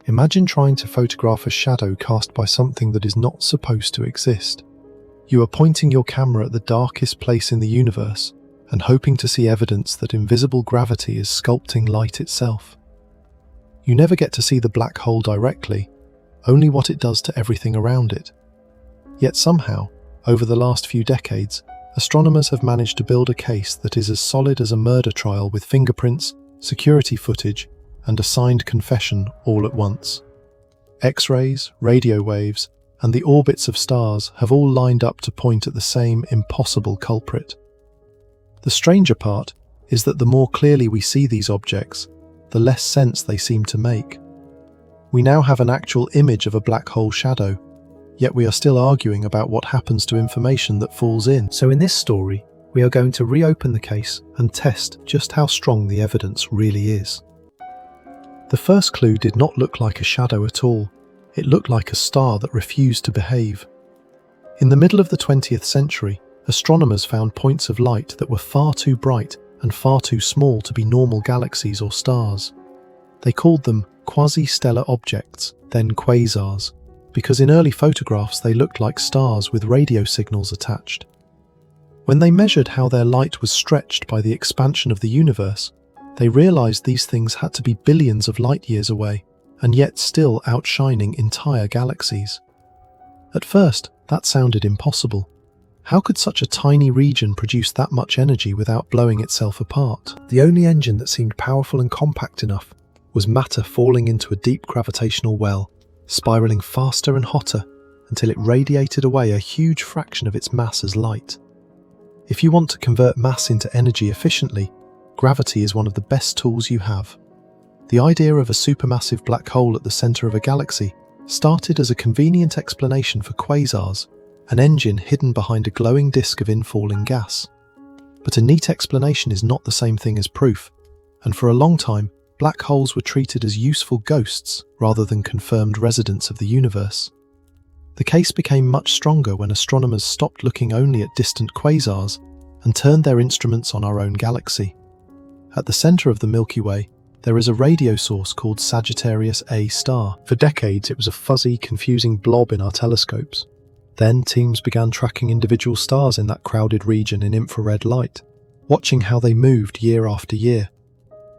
Imagine trying to photograph a shadow cast by something that is not supposed to exist. You are pointing your camera at the darkest place in the universe and hoping to see evidence that invisible gravity is sculpting light itself. You never get to see the black hole directly, only what it does to everything around it. Yet somehow, over the last few decades, astronomers have managed to build a case that is as solid as a murder trial with fingerprints, security footage, and a signed confession all at once. X-rays, radio waves, and the orbits of stars have all lined up to point at the same impossible culprit. The stranger part is that the more clearly we see these objects, the less sense they seem to make. We now have an actual image of a black hole shadow, yet we are still arguing about what happens to information that falls in. So in this story, we are going to reopen the case and test just how strong the evidence really is. The first clue did not look like a shadow at all. It looked like a star that refused to behave. In the middle of the 20th century, astronomers found points of light that were far too bright and far too small to be normal galaxies or stars. They called them quasi-stellar objects, then quasars, because in early photographs they looked like stars with radio signals attached. When they measured how their light was stretched by the expansion of the universe, they realized these things had to be billions of light years away, and yet still outshining entire galaxies. At first, that sounded impossible. How could such a tiny region produce that much energy without blowing itself apart? The only engine that seemed powerful and compact enough was matter falling into a deep gravitational well, spiraling faster and hotter until it radiated away a huge fraction of its mass as light. If you want to convert mass into energy efficiently, gravity is one of the best tools you have. The idea of a supermassive black hole at the center of a galaxy started as a convenient explanation for quasars, an engine hidden behind a glowing disk of infalling gas. But a neat explanation is not the same thing as proof, and for a long time, black holes were treated as useful ghosts rather than confirmed residents of the universe. The case became much stronger when astronomers stopped looking only at distant quasars and turned their instruments on our own galaxy. At the center of the Milky Way, there is a radio source called Sagittarius A star. For decades, it was a fuzzy, confusing blob in our telescopes. Then teams began tracking individual stars in that crowded region in infrared light, watching how they moved year after year.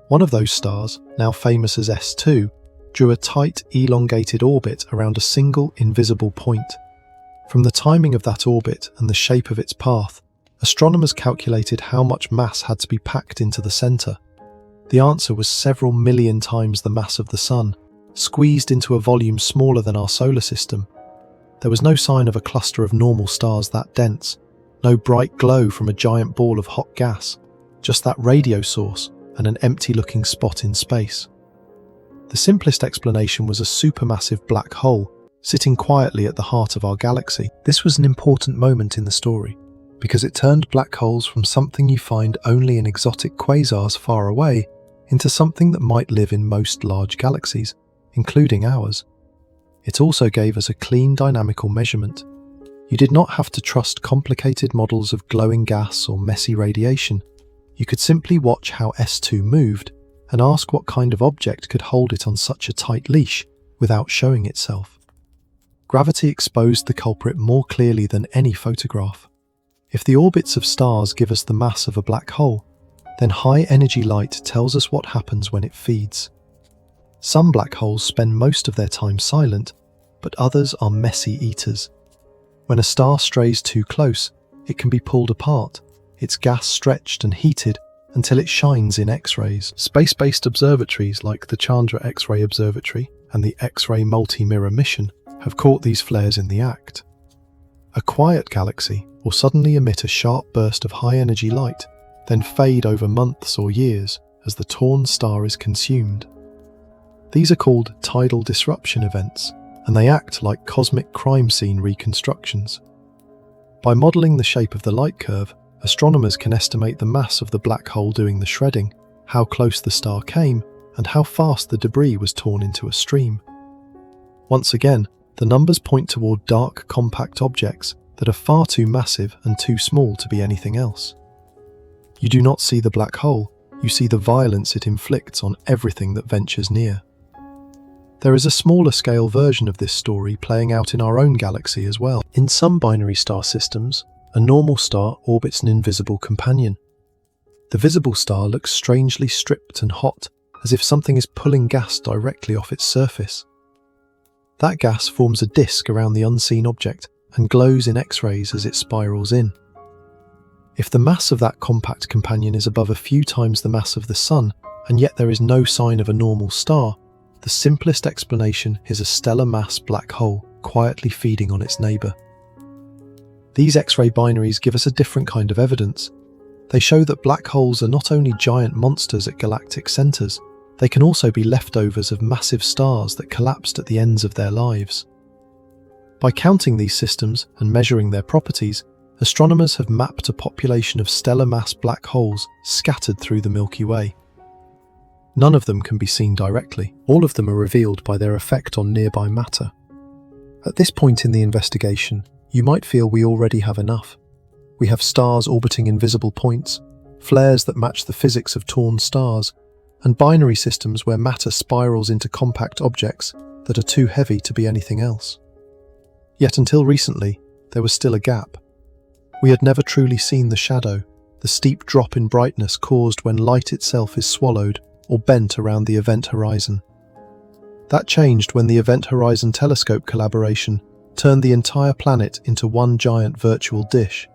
One of those stars, now famous as S2, drew a tight, elongated orbit around a single, invisible point. From the timing of that orbit and the shape of its path, astronomers calculated how much mass had to be packed into the center. The answer was several million times the mass of the Sun, squeezed into a volume smaller than our solar system. There was no sign of a cluster of normal stars that dense, no bright glow from a giant ball of hot gas, just that radio source and an empty-looking spot in space. The simplest explanation was a supermassive black hole sitting quietly at the heart of our galaxy. This was an important moment in the story, because it turned black holes from something you find only in exotic quasars far away into something that might live in most large galaxies, including ours. It also gave us a clean dynamical measurement. You did not have to trust complicated models of glowing gas or messy radiation. You could simply watch how S2 moved and ask what kind of object could hold it on such a tight leash without showing itself. Gravity exposed the culprit more clearly than any photograph. If the orbits of stars give us the mass of a black hole, then high-energy light tells us what happens when it feeds. Some black holes spend most of their time silent, but others are messy eaters. When a star strays too close, it can be pulled apart, its gas stretched and heated until it shines in X-rays. Space-based observatories like the Chandra X-ray Observatory and the X-ray Multi-Mirror Mission have caught these flares in the act. A quiet galaxy will suddenly emit a sharp burst of high-energy light, then fade over months or years as the torn star is consumed. These are called tidal disruption events, and they act like cosmic crime scene reconstructions. By modelling the shape of the light curve, astronomers can estimate the mass of the black hole doing the shredding, how close the star came, and how fast the debris was torn into a stream. Once again, the numbers point toward dark, compact objects that are far too massive and too small to be anything else. You do not see the black hole, you see the violence it inflicts on everything that ventures near. There is a smaller scale version of this story playing out in our own galaxy as well. In some binary star systems, a normal star orbits an invisible companion. The visible star looks strangely stripped and hot, as if something is pulling gas directly off its surface. That gas forms a disk around the unseen object and glows in X-rays as it spirals in. If the mass of that compact companion is above a few times the mass of the Sun, and yet there is no sign of a normal star, the simplest explanation is a stellar mass black hole quietly feeding on its neighbour. These X-ray binaries give us a different kind of evidence. They show that black holes are not only giant monsters at galactic centres, they can also be leftovers of massive stars that collapsed at the ends of their lives. By counting these systems and measuring their properties, astronomers have mapped a population of stellar mass black holes scattered through the Milky Way. None of them can be seen directly. All of them are revealed by their effect on nearby matter. At this point in the investigation, you might feel we already have enough. We have stars orbiting invisible points, flares that match the physics of torn stars, and binary systems where matter spirals into compact objects that are too heavy to be anything else. Yet until recently, there was still a gap. We had never truly seen the shadow, the steep drop in brightness caused when light itself is swallowed or bent around the event horizon. That changed when the Event Horizon Telescope collaboration turned the entire planet into one giant virtual dish.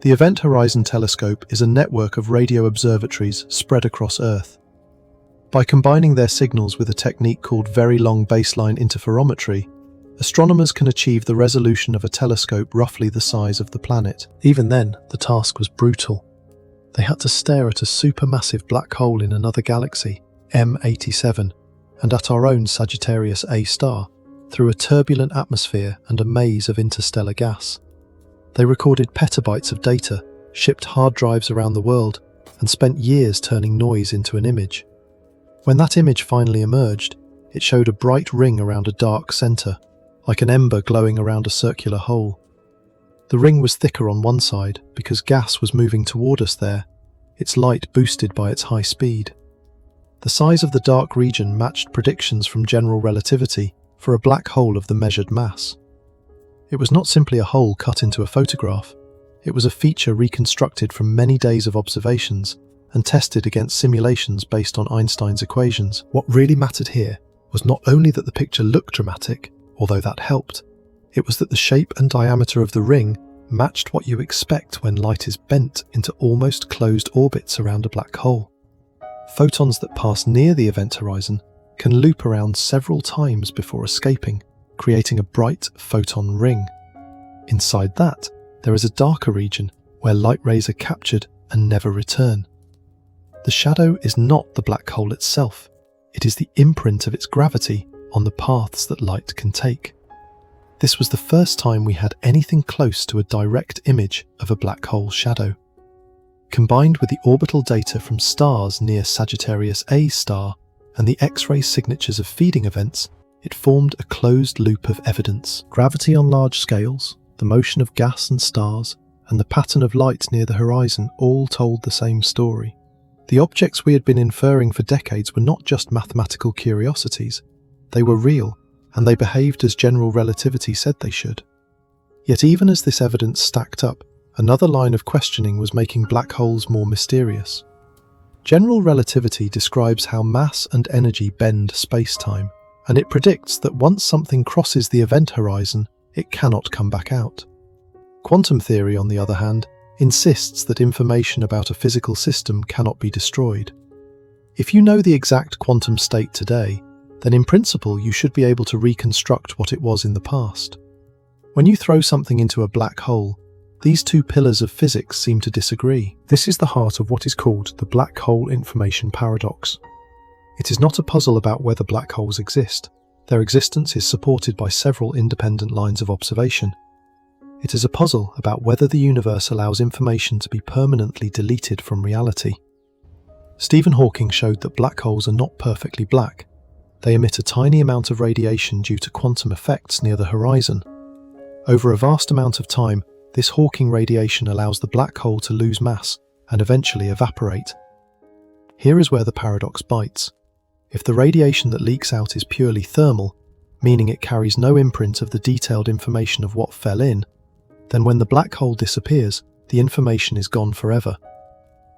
The Event Horizon Telescope is a network of radio observatories spread across Earth. By combining their signals with a technique called very long baseline interferometry, astronomers can achieve the resolution of a telescope roughly the size of the planet. Even then, the task was brutal. They had to stare at a supermassive black hole in another galaxy, M87, and at our own Sagittarius A star, through a turbulent atmosphere and a maze of interstellar gas. They recorded petabytes of data, shipped hard drives around the world, and spent years turning noise into an image. When that image finally emerged, it showed a bright ring around a dark centre, like an ember glowing around a circular hole. The ring was thicker on one side because gas was moving toward us there, its light boosted by its high speed. The size of the dark region matched predictions from general relativity for a black hole of the measured mass. It was not simply a hole cut into a photograph. It was a feature reconstructed from many days of observations and tested against simulations based on Einstein's equations. What really mattered here was not only that the picture looked dramatic, although that helped, it was that the shape and diameter of the ring matched what you expect when light is bent into almost closed orbits around a black hole. Photons that pass near the event horizon can loop around several times before escaping, creating a bright photon ring. Inside that, there is a darker region where light rays are captured and never return. The shadow is not the black hole itself, it is the imprint of its gravity on the paths that light can take. This was the first time we had anything close to a direct image of a black hole shadow. Combined with the orbital data from stars near Sagittarius A star and the X-ray signatures of feeding events, it formed a closed loop of evidence. Gravity on large scales, the motion of gas and stars, and the pattern of light near the horizon all told the same story. The objects we had been inferring for decades were not just mathematical curiosities. They were real, and they behaved as general relativity said they should. Yet even as this evidence stacked up, another line of questioning was making black holes more mysterious. General relativity describes how mass and energy bend space-time, and it predicts that once something crosses the event horizon, it cannot come back out. Quantum theory, on the other hand, insists that information about a physical system cannot be destroyed. If you know the exact quantum state today, then in principle you should be able to reconstruct what it was in the past. When you throw something into a black hole, these two pillars of physics seem to disagree. This is the heart of what is called the black hole information paradox. It is not a puzzle about whether black holes exist. Their existence is supported by several independent lines of observation. It is a puzzle about whether the universe allows information to be permanently deleted from reality. Stephen Hawking showed that black holes are not perfectly black. They emit a tiny amount of radiation due to quantum effects near the horizon. Over a vast amount of time, this Hawking radiation allows the black hole to lose mass and eventually evaporate. Here is where the paradox bites. If the radiation that leaks out is purely thermal, meaning it carries no imprint of the detailed information of what fell in, then when the black hole disappears, the information is gone forever.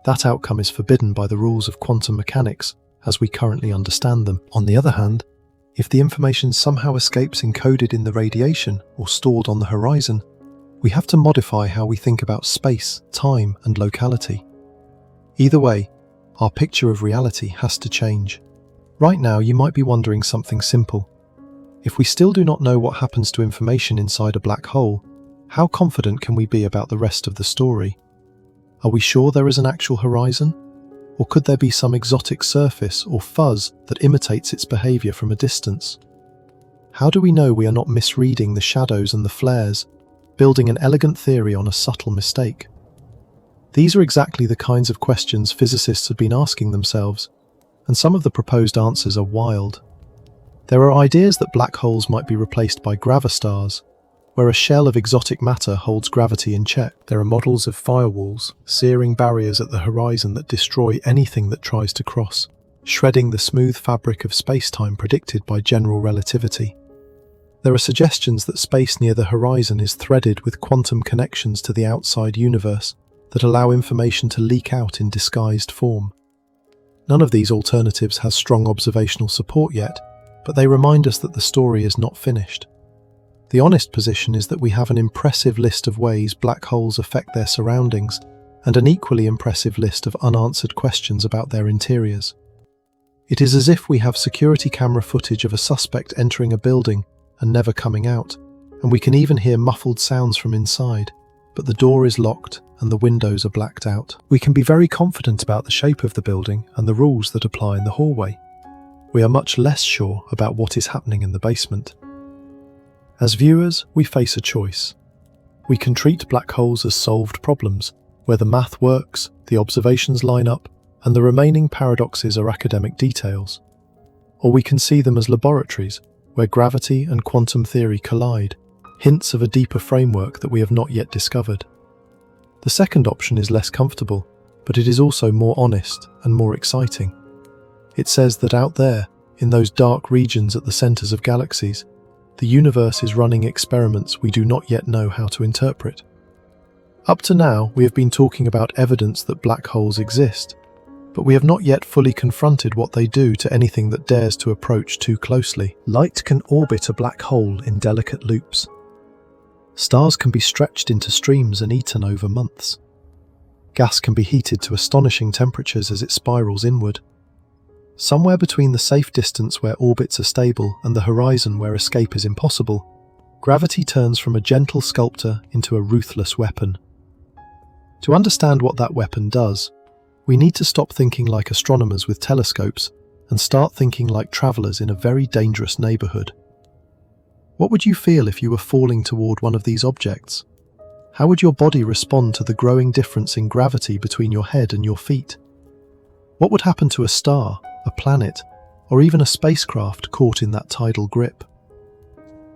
That outcome is forbidden by the rules of quantum mechanics as we currently understand them. On the other hand, if the information somehow escapes encoded in the radiation or stored on the horizon, we have to modify how we think about space, time, and locality. Either way, our picture of reality has to change. Right now, you might be wondering something simple. If we still do not know what happens to information inside a black hole, how confident can we be about the rest of the story? Are we sure there is an actual horizon? Or could there be some exotic surface or fuzz that imitates its behavior from a distance? How do we know we are not misreading the shadows and the flares, building an elegant theory on a subtle mistake? These are exactly the kinds of questions physicists have been asking themselves, and some of the proposed answers are wild. There are ideas that black holes might be replaced by gravastars, where a shell of exotic matter holds gravity in check. There are models of firewalls, searing barriers at the horizon that destroy anything that tries to cross, shredding the smooth fabric of space-time predicted by general relativity. There are suggestions that space near the horizon is threaded with quantum connections to the outside universe that allow information to leak out in disguised form. None of these alternatives has strong observational support yet, but they remind us that the story is not finished. The honest position is that we have an impressive list of ways black holes affect their surroundings, and an equally impressive list of unanswered questions about their interiors. It is as if we have security camera footage of a suspect entering a building and never coming out, and we can even hear muffled sounds from inside, but the door is locked and the windows are blacked out. We can be very confident about the shape of the building and the rules that apply in the hallway. We are much less sure about what is happening in the basement. As viewers, we face a choice. We can treat black holes as solved problems, where the math works, the observations line up, and the remaining paradoxes are academic details. Or we can see them as laboratories, where gravity and quantum theory collide, hints of a deeper framework that we have not yet discovered. The second option is less comfortable, but it is also more honest and more exciting. It says that out there, in those dark regions at the centers of galaxies, the universe is running experiments we do not yet know how to interpret. Up to now, we have been talking about evidence that black holes exist, but we have not yet fully confronted what they do to anything that dares to approach too closely. Light can orbit a black hole in delicate loops. Stars can be stretched into streams and eaten over months. Gas can be heated to astonishing temperatures as it spirals inward. Somewhere between the safe distance where orbits are stable and the horizon where escape is impossible, gravity turns from a gentle sculptor into a ruthless weapon. To understand what that weapon does, we need to stop thinking like astronomers with telescopes and start thinking like travelers in a very dangerous neighborhood. What would you feel if you were falling toward one of these objects? How would your body respond to the growing difference in gravity between your head and your feet? What would happen to a star, a planet, or even a spacecraft caught in that tidal grip?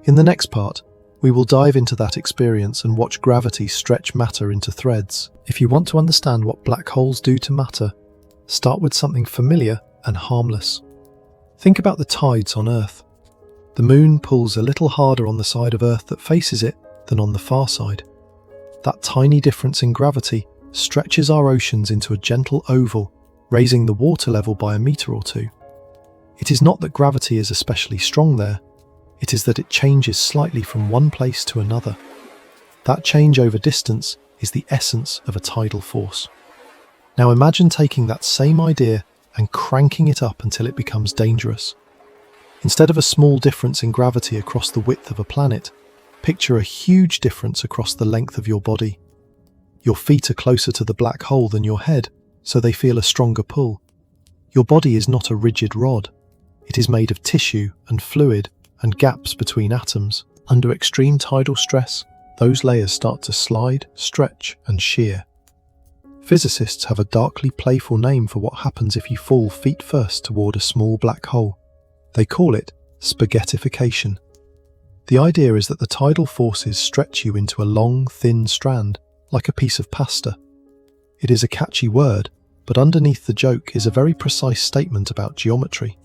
In the next part, we will dive into that experience and watch gravity stretch matter into threads. If you want to understand what black holes do to matter, start with something familiar and harmless. Think about the tides on Earth. The moon pulls a little harder on the side of Earth that faces it than on the far side. That tiny difference in gravity stretches our oceans into a gentle oval, raising the water level by a meter or two. It is not that gravity is especially strong there, it is that it changes slightly from one place to another. That change over distance is the essence of a tidal force. Now imagine taking that same idea and cranking it up until it becomes dangerous. Instead of a small difference in gravity across the width of a planet, picture a huge difference across the length of your body. Your feet are closer to the black hole than your head, so they feel a stronger pull. Your body is not a rigid rod. It is made of tissue and fluid and gaps between atoms. Under extreme tidal stress, those layers start to slide, stretch, and shear. Physicists have a darkly playful name for what happens if you fall feet first toward a small black hole. They call it spaghettification. The idea is that the tidal forces stretch you into a long, thin strand, like a piece of pasta. It is a catchy word, but underneath the joke is a very precise statement about geometry.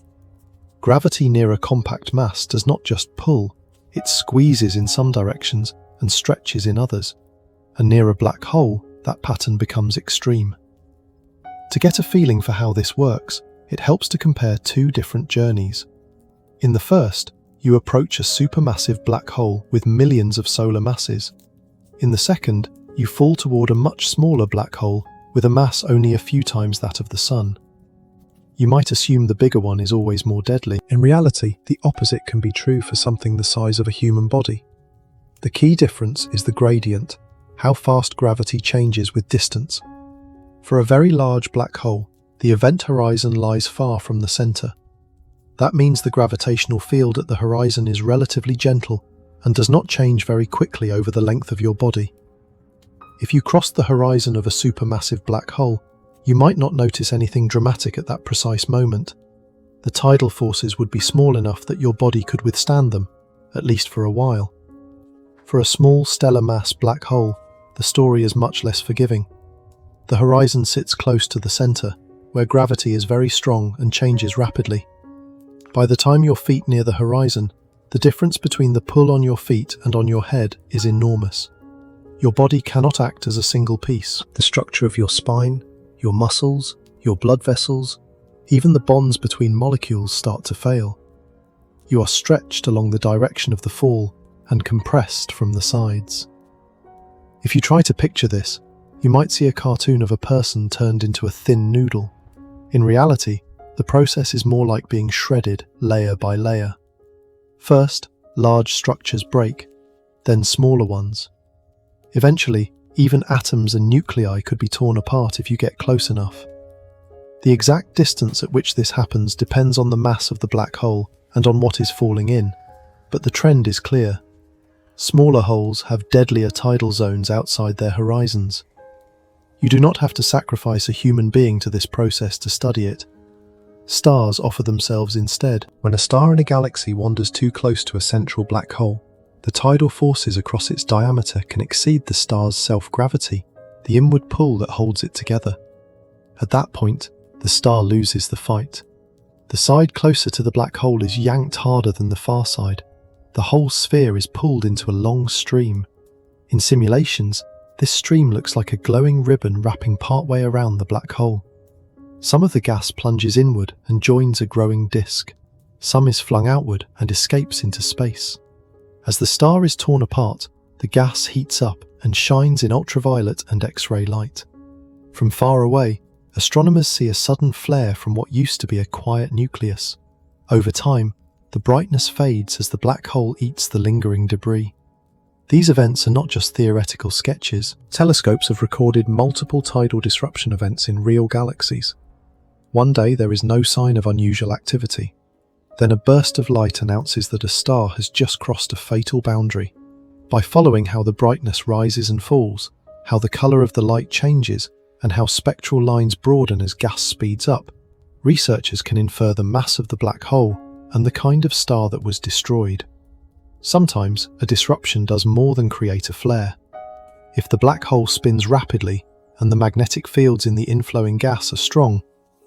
Gravity near a compact mass does not just pull, it squeezes in some directions and stretches in others. And near a black hole, that pattern becomes extreme. To get a feeling for how this works, it helps to compare two different journeys. In the first, you approach a supermassive black hole with millions of solar masses. In the second, you fall toward a much smaller black hole with a mass only a few times that of the Sun. You might assume the bigger one is always more deadly. In reality, the opposite can be true for something the size of a human body. The key difference is the gradient, how fast gravity changes with distance. For a very large black hole, the event horizon lies far from the center. That means the gravitational field at the horizon is relatively gentle and does not change very quickly over the length of your body. If you crossed the horizon of a supermassive black hole, you might not notice anything dramatic at that precise moment. The tidal forces would be small enough that your body could withstand them, at least for a while. For a small stellar mass black hole, the story is much less forgiving. The horizon sits close to the center, where gravity is very strong and changes rapidly. By the time your feet near the horizon, the difference between the pull on your feet and on your head is enormous. Your body cannot act as a single piece. The structure of your spine, your muscles, your blood vessels, even the bonds between molecules start to fail. You are stretched along the direction of the fall and compressed from the sides. If you try to picture this, you might see a cartoon of a person turned into a thin noodle. In reality, the process is more like being shredded layer by layer. First, large structures break, then smaller ones. Eventually, even atoms and nuclei could be torn apart if you get close enough. The exact distance at which this happens depends on the mass of the black hole and on what is falling in, but the trend is clear. Smaller holes have deadlier tidal zones outside their horizons. You do not have to sacrifice a human being to this process to study it. Stars offer themselves instead. When a star in a galaxy wanders too close to a central black hole, the tidal forces across its diameter can exceed the star's self-gravity, the inward pull that holds it together. At that point, the star loses the fight. The side closer to the black hole is yanked harder than the far side. The whole sphere is pulled into a long stream. In simulations, this stream looks like a glowing ribbon wrapping partway around the black hole. Some of the gas plunges inward and joins a growing disk. Some is flung outward and escapes into space. As the star is torn apart, the gas heats up and shines in ultraviolet and X-ray light. From far away, astronomers see a sudden flare from what used to be a quiet nucleus. Over time, the brightness fades as the black hole eats the lingering debris. These events are not just theoretical sketches. Telescopes have recorded multiple tidal disruption events in real galaxies. One day there is no sign of unusual activity. Then a burst of light announces that a star has just crossed a fatal boundary. By following how the brightness rises and falls, how the color of the light changes, and how spectral lines broaden as gas speeds up, researchers can infer the mass of the black hole and the kind of star that was destroyed. Sometimes, a disruption does more than create a flare. If the black hole spins rapidly and the magnetic fields in the inflowing gas are strong,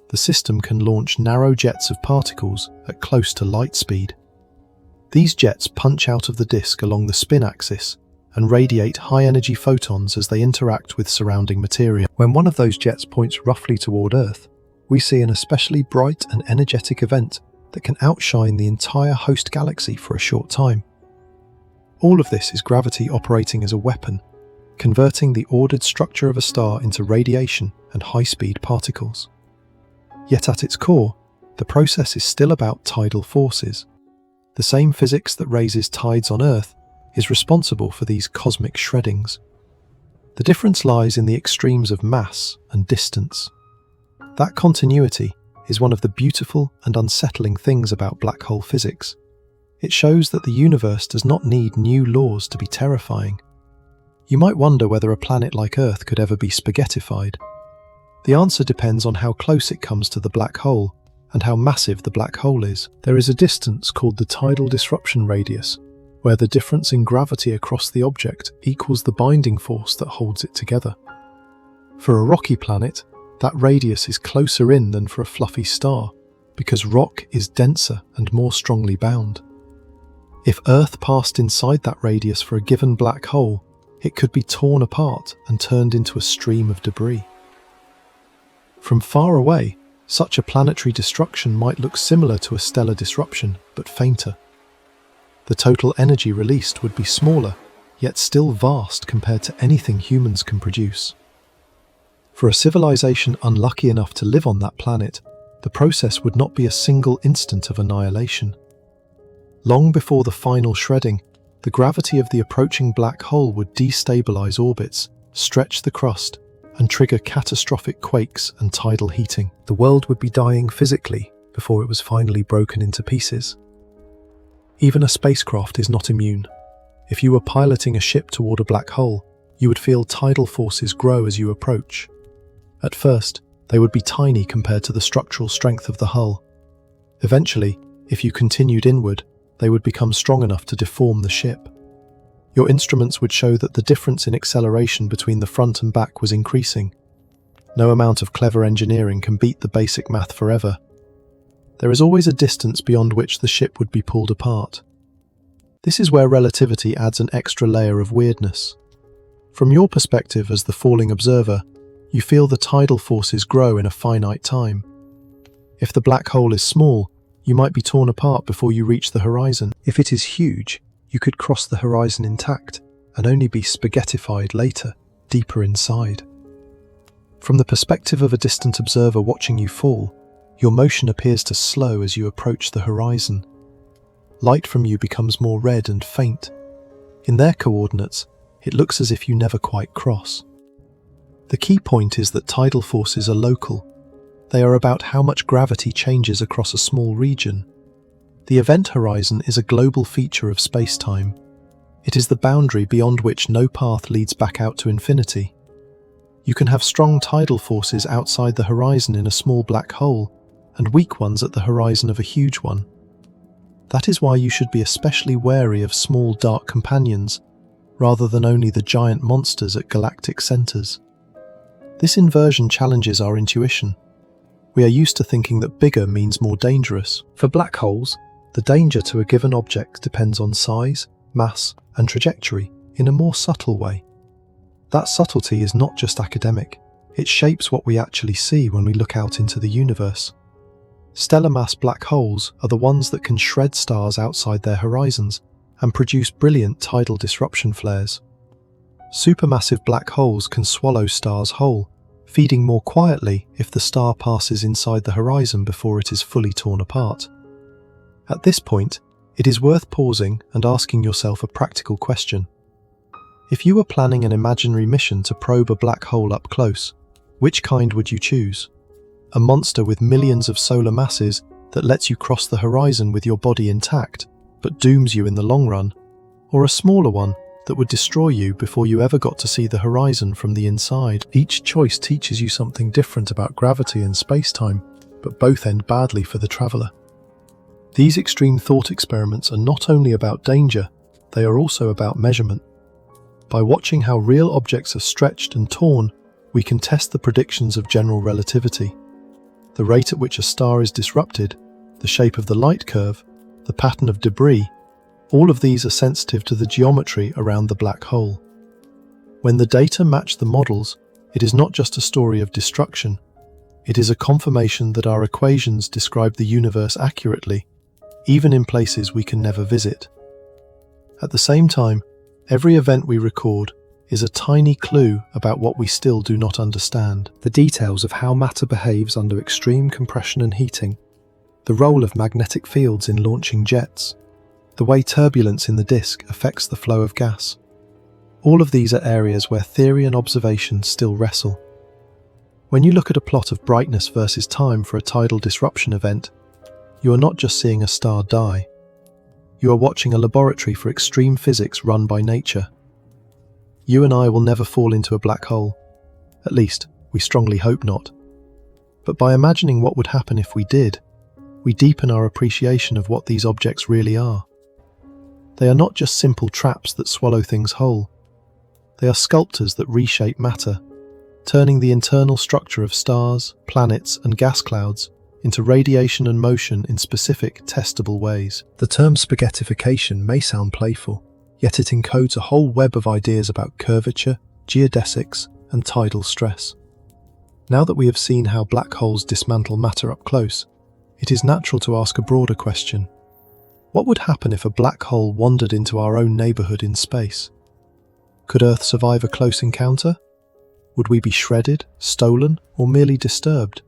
the system can launch narrow jets of particles at close to light speed. These jets punch out of the disk along the spin axis and radiate high-energy photons as they interact with surrounding material. When one of those jets points roughly toward Earth, we see an especially bright and energetic event that can outshine the entire host galaxy for a short time. All of this is gravity operating as a weapon, converting the ordered structure of a star into radiation and high-speed particles. Yet at its core, the process is still about tidal forces. The same physics that raises tides on Earth is responsible for these cosmic shreddings. The difference lies in the extremes of mass and distance. That continuity is one of the beautiful and unsettling things about black hole physics. It shows that the universe does not need new laws to be terrifying. You might wonder whether a planet like Earth could ever be spaghettified. The answer depends on how close it comes to the black hole and how massive the black hole is. There is a distance called the tidal disruption radius, where the difference in gravity across the object equals the binding force that holds it together. For a rocky planet, that radius is closer in than for a fluffy star, because rock is denser and more strongly bound. If Earth passed inside that radius for a given black hole, it could be torn apart and turned into a stream of debris. From far away, such a planetary destruction might look similar to a stellar disruption, but fainter. The total energy released would be smaller, yet still vast compared to anything humans can produce. For a civilization unlucky enough to live on that planet, the process would not be a single instant of annihilation. Long before the final shredding, the gravity of the approaching black hole would destabilize orbits, stretch the crust, and trigger catastrophic quakes and tidal heating. The world would be dying physically before it was finally broken into pieces. Even a spacecraft is not immune. If you were piloting a ship toward a black hole, you would feel tidal forces grow as you approach. At first, they would be tiny compared to the structural strength of the hull. Eventually, if you continued inward, they would become strong enough to deform the ship. Your instruments would show that the difference in acceleration between the front and back was increasing. No amount of clever engineering can beat the basic math forever. There is always a distance beyond which the ship would be pulled apart. This is where relativity adds an extra layer of weirdness. From your perspective as the falling observer, you feel the tidal forces grow in a finite time. If the black hole is small, you might be torn apart before you reach the horizon. If it is huge, you could cross the horizon intact and only be spaghettified later, deeper inside. From the perspective of a distant observer watching you fall, your motion appears to slow as you approach the horizon. Light from you becomes more red and faint. In their coordinates, it looks as if you never quite cross. The key point is that tidal forces are local. They are about how much gravity changes across a small region. The event horizon is a global feature of space-time. It is the boundary beyond which no path leads back out to infinity. You can have strong tidal forces outside the horizon in a small black hole, and weak ones at the horizon of a huge one. That is why you should be especially wary of small dark companions, rather than only the giant monsters at galactic centers. This inversion challenges our intuition. We are used to thinking that bigger means more dangerous. For black holes, the danger to a given object depends on size, mass, and trajectory in a more subtle way. That subtlety is not just academic, it shapes what we actually see when we look out into the universe. Stellar mass black holes are the ones that can shred stars outside their horizons and produce brilliant tidal disruption flares. Supermassive black holes can swallow stars whole, feeding more quietly if the star passes inside the horizon before it is fully torn apart. At this point, it is worth pausing and asking yourself a practical question. If you were planning an imaginary mission to probe a black hole up close, which kind would you choose? A monster with millions of solar masses that lets you cross the horizon with your body intact, but dooms you in the long run? Or a smaller one that would destroy you before you ever got to see the horizon from the inside? Each choice teaches you something different about gravity and space-time, but both end badly for the traveller. These extreme thought experiments are not only about danger, they are also about measurement. By watching how real objects are stretched and torn, we can test the predictions of general relativity. The rate at which a star is disrupted, the shape of the light curve, the pattern of debris, all of these are sensitive to the geometry around the black hole. When the data match the models, it is not just a story of destruction. It is a confirmation that our equations describe the universe accurately, even in places we can never visit. At the same time, every event we record is a tiny clue about what we still do not understand. The details of how matter behaves under extreme compression and heating, the role of magnetic fields in launching jets, the way turbulence in the disk affects the flow of gas. All of these are areas where theory and observation still wrestle. When you look at a plot of brightness versus time for a tidal disruption event, you are not just seeing a star die. You are watching a laboratory for extreme physics run by nature. You and I will never fall into a black hole. At least, we strongly hope not. But by imagining what would happen if we did, we deepen our appreciation of what these objects really are. They are not just simple traps that swallow things whole. They are sculptors that reshape matter, turning the internal structure of stars, planets, and gas clouds into radiation and motion in specific, testable ways. The term spaghettification may sound playful, yet it encodes a whole web of ideas about curvature, geodesics, and tidal stress. Now that we have seen how black holes dismantle matter up close, it is natural to ask a broader question. What would happen if a black hole wandered into our own neighborhood in space? Could Earth survive a close encounter? Would we be shredded, stolen, or merely disturbed?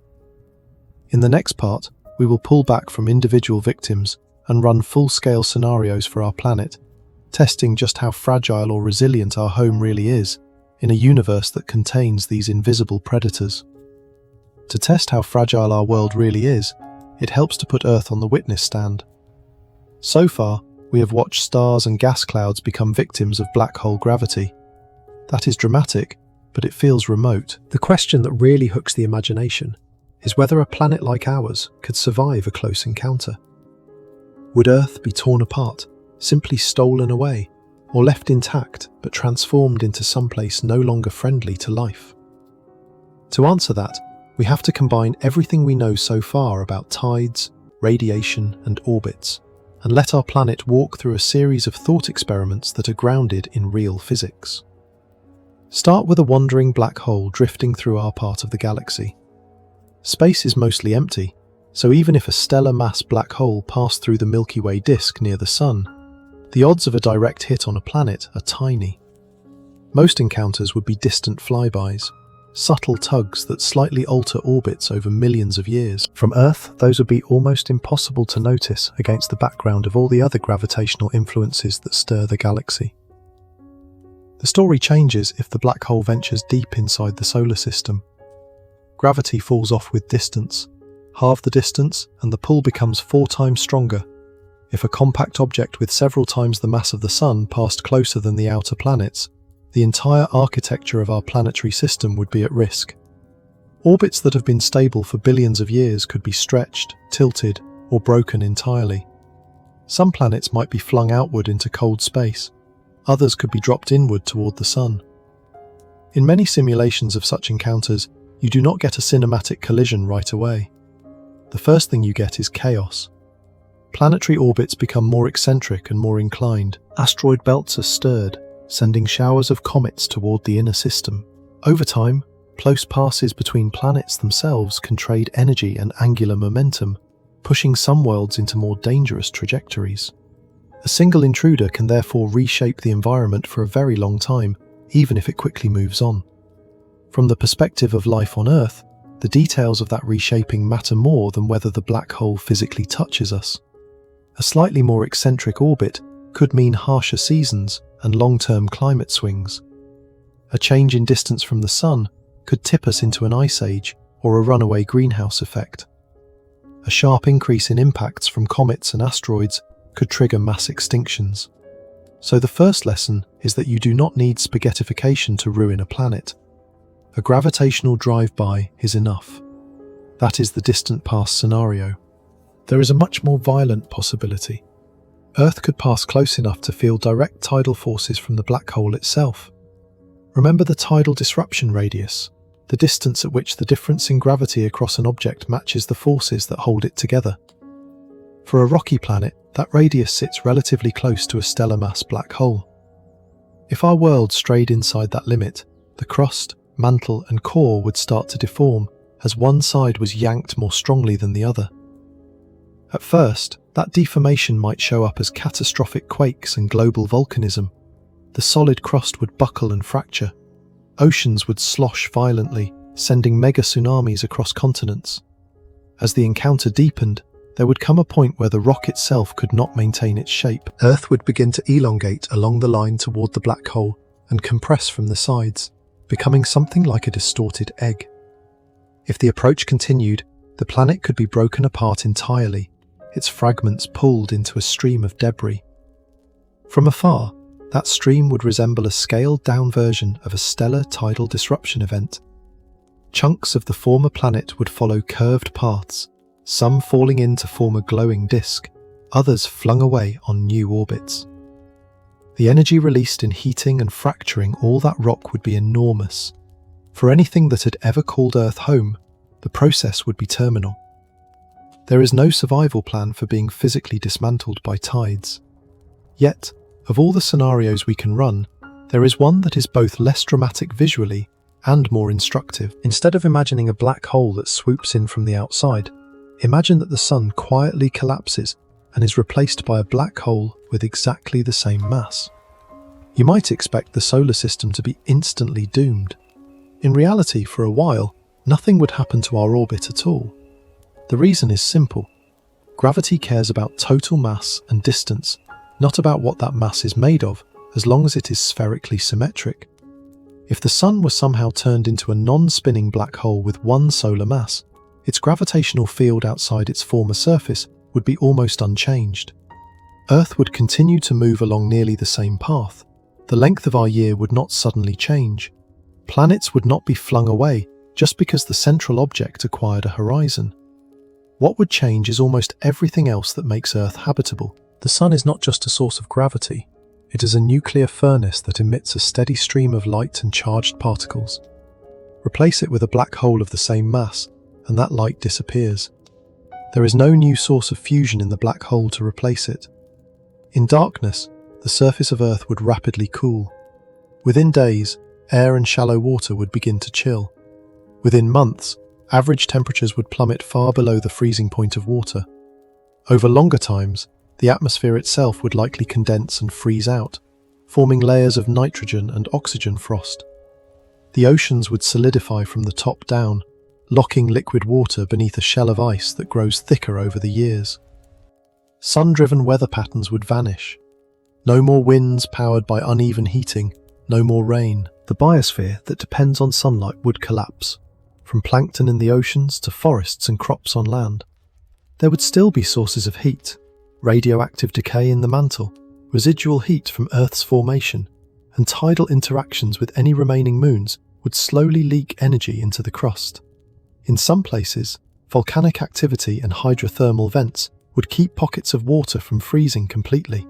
In the next part, we will pull back from individual victims and run full-scale scenarios for our planet, testing just how fragile or resilient our home really is in a universe that contains these invisible predators. To test how fragile our world really is, it helps to put Earth on the witness stand. So far, we have watched stars and gas clouds become victims of black hole gravity. That is dramatic, but it feels remote. The question that really hooks the imagination is whether a planet like ours could survive a close encounter. Would Earth be torn apart, simply stolen away, or left intact but transformed into someplace no longer friendly to life? To answer that, we have to combine everything we know so far about tides, radiation, and orbits, and let our planet walk through a series of thought experiments that are grounded in real physics. Start with a wandering black hole drifting through our part of the galaxy. Space is mostly empty, so even if a stellar mass black hole passed through the Milky Way disk near the Sun, the odds of a direct hit on a planet are tiny. Most encounters would be distant flybys, subtle tugs that slightly alter orbits over millions of years. From Earth, those would be almost impossible to notice against the background of all the other gravitational influences that stir the galaxy. The story changes if the black hole ventures deep inside the solar system. Gravity falls off with distance. Halve the distance, and the pull becomes 4 times stronger. If a compact object with several times the mass of the Sun passed closer than the outer planets, the entire architecture of our planetary system would be at risk. Orbits that have been stable for billions of years could be stretched, tilted, or broken entirely. Some planets might be flung outward into cold space. Others could be dropped inward toward the Sun. In many simulations of such encounters, you do not get a cinematic collision right away. The first thing you get is chaos. Planetary orbits become more eccentric and more inclined. Asteroid belts are stirred, sending showers of comets toward the inner system. Over time, close passes between planets themselves can trade energy and angular momentum, pushing some worlds into more dangerous trajectories. A single intruder can therefore reshape the environment for a very long time, even if it quickly moves on. From the perspective of life on Earth, the details of that reshaping matter more than whether the black hole physically touches us. A slightly more eccentric orbit could mean harsher seasons and long-term climate swings. A change in distance from the Sun could tip us into an ice age or a runaway greenhouse effect. A sharp increase in impacts from comets and asteroids could trigger mass extinctions. So the first lesson is that you do not need spaghettification to ruin a planet. A gravitational drive-by is enough. That is the distant past scenario. There is a much more violent possibility. Earth could pass close enough to feel direct tidal forces from the black hole itself. Remember the tidal disruption radius, the distance at which the difference in gravity across an object matches the forces that hold it together. For a rocky planet, that radius sits relatively close to a stellar mass black hole. If our world strayed inside that limit, the crust, mantle and core would start to deform as one side was yanked more strongly than the other. At first, that deformation might show up as catastrophic quakes and global volcanism. The solid crust would buckle and fracture. Oceans would slosh violently, sending mega tsunamis across continents. As the encounter deepened, there would come a point where the rock itself could not maintain its shape. Earth would begin to elongate along the line toward the black hole and compress from the sides, becoming something like a distorted egg. If the approach continued, the planet could be broken apart entirely, its fragments pulled into a stream of debris. From afar, that stream would resemble a scaled-down version of a stellar tidal disruption event. Chunks of the former planet would follow curved paths, some falling in to form a glowing disk, others flung away on new orbits. The energy released in heating and fracturing all that rock would be enormous. For anything that had ever called Earth home, the process would be terminal. There is no survival plan for being physically dismantled by tides. Yet, of all the scenarios we can run, there is one that is both less dramatic visually and more instructive. Instead of imagining a black hole that swoops in from the outside, imagine that the sun quietly collapses and is replaced by a black hole with exactly the same mass. You might expect the solar system to be instantly doomed. In reality, for a while, nothing would happen to our orbit at all. The reason is simple. Gravity cares about total mass and distance, not about what that mass is made of, as long as it is spherically symmetric. If the sun were somehow turned into a non-spinning black hole with one solar mass, its gravitational field outside its former surface would be almost unchanged. Earth would continue to move along nearly the same path. The length of our year would not suddenly change. Planets would not be flung away just because the central object acquired a horizon. What would change is almost everything else that makes Earth habitable. The sun is not just a source of gravity. It is a nuclear furnace that emits a steady stream of light and charged particles. Replace it with a black hole of the same mass, and that light disappears. There is no new source of fusion in the black hole to replace it. In darkness, the surface of Earth would rapidly cool. Within days, air and shallow water would begin to chill. Within months, average temperatures would plummet far below the freezing point of water. Over longer times, the atmosphere itself would likely condense and freeze out, forming layers of nitrogen and oxygen frost. The oceans would solidify from the top down, locking liquid water beneath a shell of ice that grows thicker over the years. Sun-driven weather patterns would vanish. No more winds powered by uneven heating, no more rain. The biosphere that depends on sunlight would collapse, from plankton in the oceans to forests and crops on land. There would still be sources of heat, radioactive decay in the mantle, residual heat from Earth's formation, and tidal interactions with any remaining moons would slowly leak energy into the crust. In some places, volcanic activity and hydrothermal vents would keep pockets of water from freezing completely.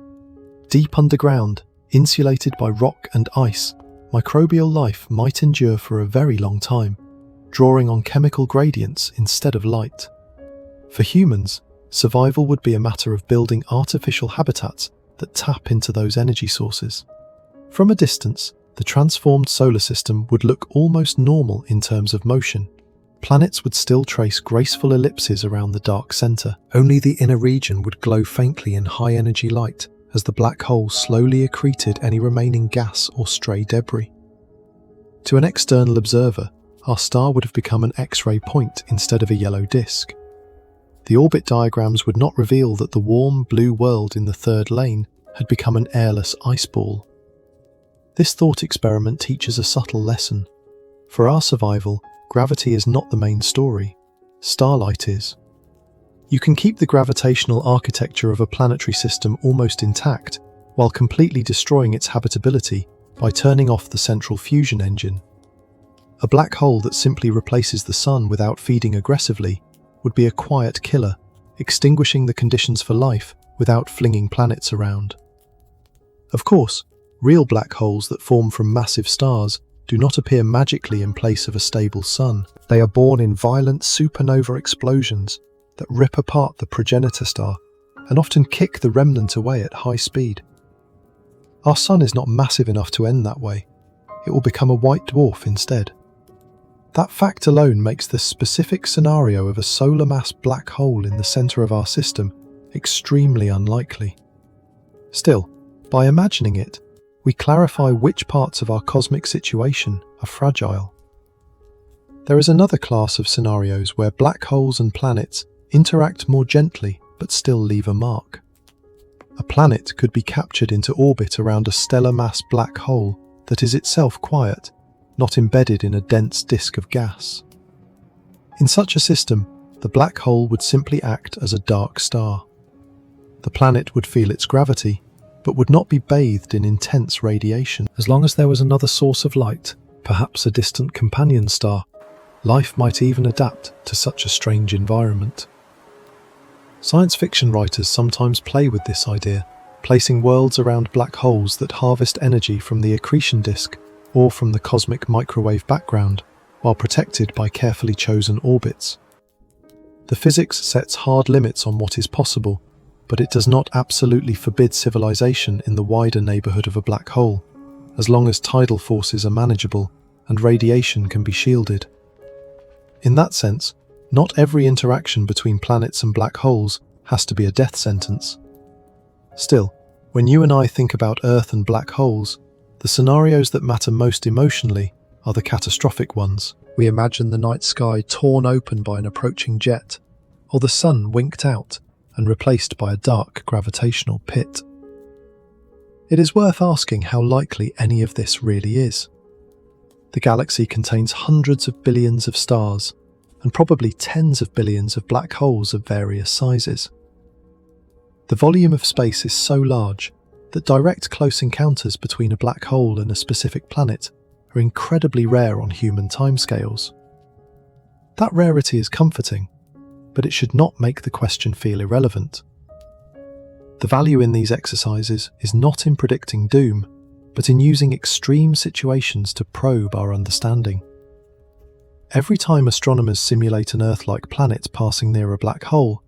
Deep underground, insulated by rock and ice, microbial life might endure for a very long time, drawing on chemical gradients instead of light. For humans, survival would be a matter of building artificial habitats that tap into those energy sources. From a distance, the transformed solar system would look almost normal in terms of motion. Planets would still trace graceful ellipses around the dark center. Only the inner region would glow faintly in high-energy light as the black hole slowly accreted any remaining gas or stray debris. To an external observer, our star would have become an X-ray point instead of a yellow disk. The orbit diagrams would not reveal that the warm blue world in the third lane had become an airless ice ball. This thought experiment teaches a subtle lesson. For our survival, gravity is not the main story. Starlight is. You can keep the gravitational architecture of a planetary system almost intact while completely destroying its habitability by turning off the central fusion engine. A black hole that simply replaces the sun without feeding aggressively would be a quiet killer, extinguishing the conditions for life without flinging planets around. Of course, real black holes that form from massive stars do not appear magically in place of a stable sun. They are born in violent supernova explosions that rip apart the progenitor star and often kick the remnant away at high speed. Our sun is not massive enough to end that way. It will become a white dwarf instead. That fact alone makes the specific scenario of a solar mass black hole in the center of our system extremely unlikely. Still, by imagining it, we clarify which parts of our cosmic situation are fragile. There is another class of scenarios where black holes and planets interact more gently but still leave a mark. A planet could be captured into orbit around a stellar mass black hole that is itself quiet, not embedded in a dense disk of gas. In such a system, the black hole would simply act as a dark star. The planet would feel its gravity, but would not be bathed in intense radiation. As long as there was another source of light, perhaps a distant companion star, life might even adapt to such a strange environment. Science fiction writers sometimes play with this idea, placing worlds around black holes that harvest energy from the accretion disk or from the cosmic microwave background, while protected by carefully chosen orbits. The physics sets hard limits on what is possible, but it does not absolutely forbid civilization in the wider neighborhood of a black hole, as long as tidal forces are manageable and radiation can be shielded. In that sense, not every interaction between planets and black holes has to be a death sentence. Still, when you and I think about Earth and black holes, the scenarios that matter most emotionally are the catastrophic ones. We imagine the night sky torn open by an approaching jet, or the sun winked out and replaced by a dark gravitational pit. It is worth asking how likely any of this really is. The galaxy contains hundreds of billions of stars, and probably tens of billions of black holes of various sizes. The volume of space is so large that direct close encounters between a black hole and a specific planet are incredibly rare on human timescales. That rarity is comforting, but it should not make the question feel irrelevant. The value in these exercises is not in predicting doom, but in using extreme situations to probe our understanding. Every time astronomers simulate an Earth-like planet passing near a black hole,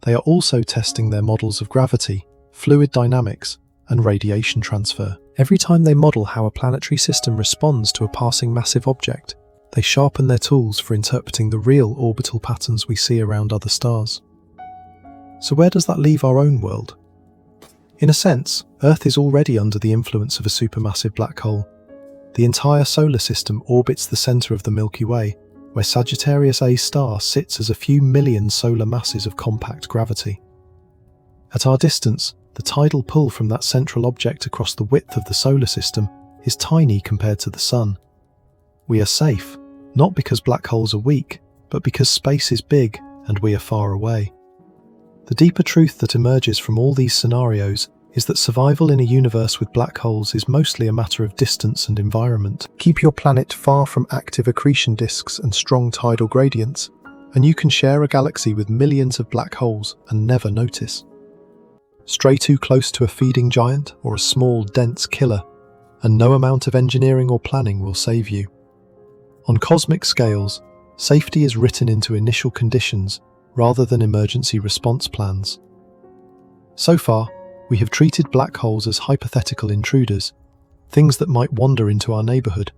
they are also testing their models of gravity, fluid dynamics, and radiation transfer. Every time they model how a planetary system responds to a passing massive object, they sharpen their tools for interpreting the real orbital patterns we see around other stars. So where does that leave our own world? In a sense, Earth is already under the influence of a supermassive black hole. The entire solar system orbits the centre of the Milky Way, where Sagittarius A star sits as a few million solar masses of compact gravity. At our distance, the tidal pull from that central object across the width of the solar system is tiny compared to the Sun. We are safe, not because black holes are weak, but because space is big and we are far away. The deeper truth that emerges from all these scenarios is that survival in a universe with black holes is mostly a matter of distance and environment. Keep your planet far from active accretion disks and strong tidal gradients, and you can share a galaxy with millions of black holes and never notice. Stray too close to a feeding giant or a small, dense killer, and no amount of engineering or planning will save you. On cosmic scales, safety is written into initial conditions rather than emergency response plans. So far, we have treated black holes as hypothetical intruders, things that might wander into our neighborhood.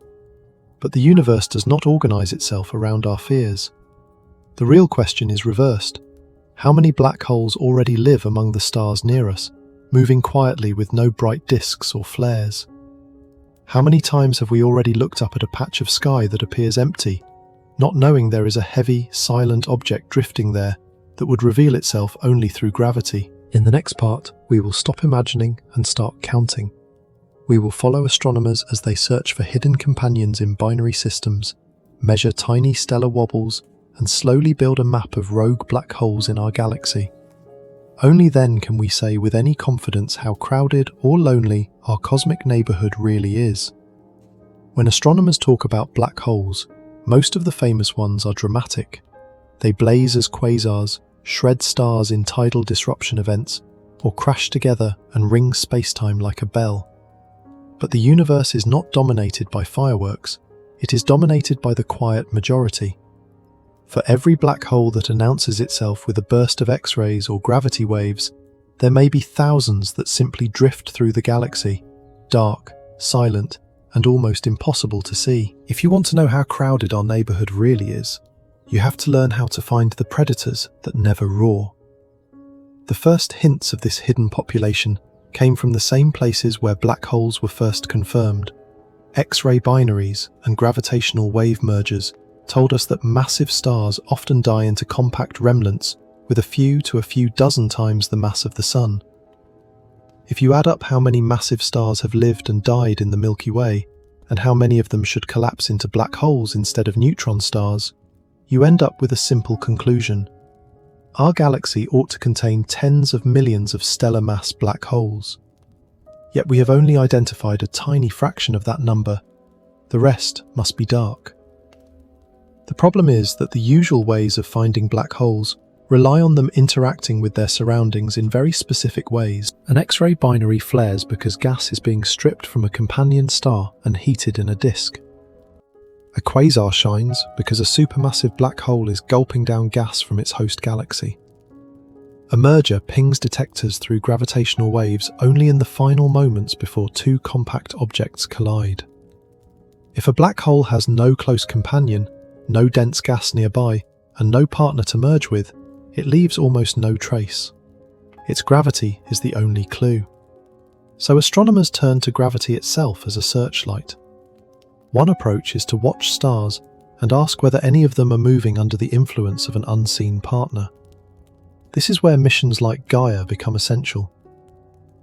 But the universe does not organize itself around our fears. The real question is reversed. How many black holes already live among the stars near us, moving quietly with no bright disks or flares? How many times have we already looked up at a patch of sky that appears empty, not knowing there is a heavy, silent object drifting there that would reveal itself only through gravity? In the next part, we will stop imagining and start counting. We will follow astronomers as they search for hidden companions in binary systems, measure tiny stellar wobbles, and slowly build a map of rogue black holes in our galaxy. Only then can we say with any confidence how crowded or lonely our cosmic neighborhood really is. When astronomers talk about black holes, most of the famous ones are dramatic. They blaze as quasars, shred stars in tidal disruption events, or crash together and ring spacetime like a bell. But the universe is not dominated by fireworks, it is dominated by the quiet majority. For every black hole that announces itself with a burst of X-rays or gravity waves, there may be thousands that simply drift through the galaxy, dark, silent, and almost impossible to see. If you want to know how crowded our neighborhood really is, you have to learn how to find the predators that never roar. The first hints of this hidden population came from the same places where black holes were first confirmed. X-ray binaries and gravitational wave mergers told us that massive stars often die into compact remnants with a few to a few dozen times the mass of the Sun. If you add up how many massive stars have lived and died in the Milky Way, and how many of them should collapse into black holes instead of neutron stars, you end up with a simple conclusion. Our galaxy ought to contain tens of millions of stellar mass black holes. Yet we have only identified a tiny fraction of that number. The rest must be dark. The problem is that the usual ways of finding black holes rely on them interacting with their surroundings in very specific ways. An X-ray binary flares because gas is being stripped from a companion star and heated in a disk. A quasar shines because a supermassive black hole is gulping down gas from its host galaxy. A merger pings detectors through gravitational waves only in the final moments before two compact objects collide. If a black hole has no close companion, no dense gas nearby, and no partner to merge with, it leaves almost no trace. Its gravity is the only clue. So astronomers turn to gravity itself as a searchlight. One approach is to watch stars and ask whether any of them are moving under the influence of an unseen partner. This is where missions like Gaia become essential.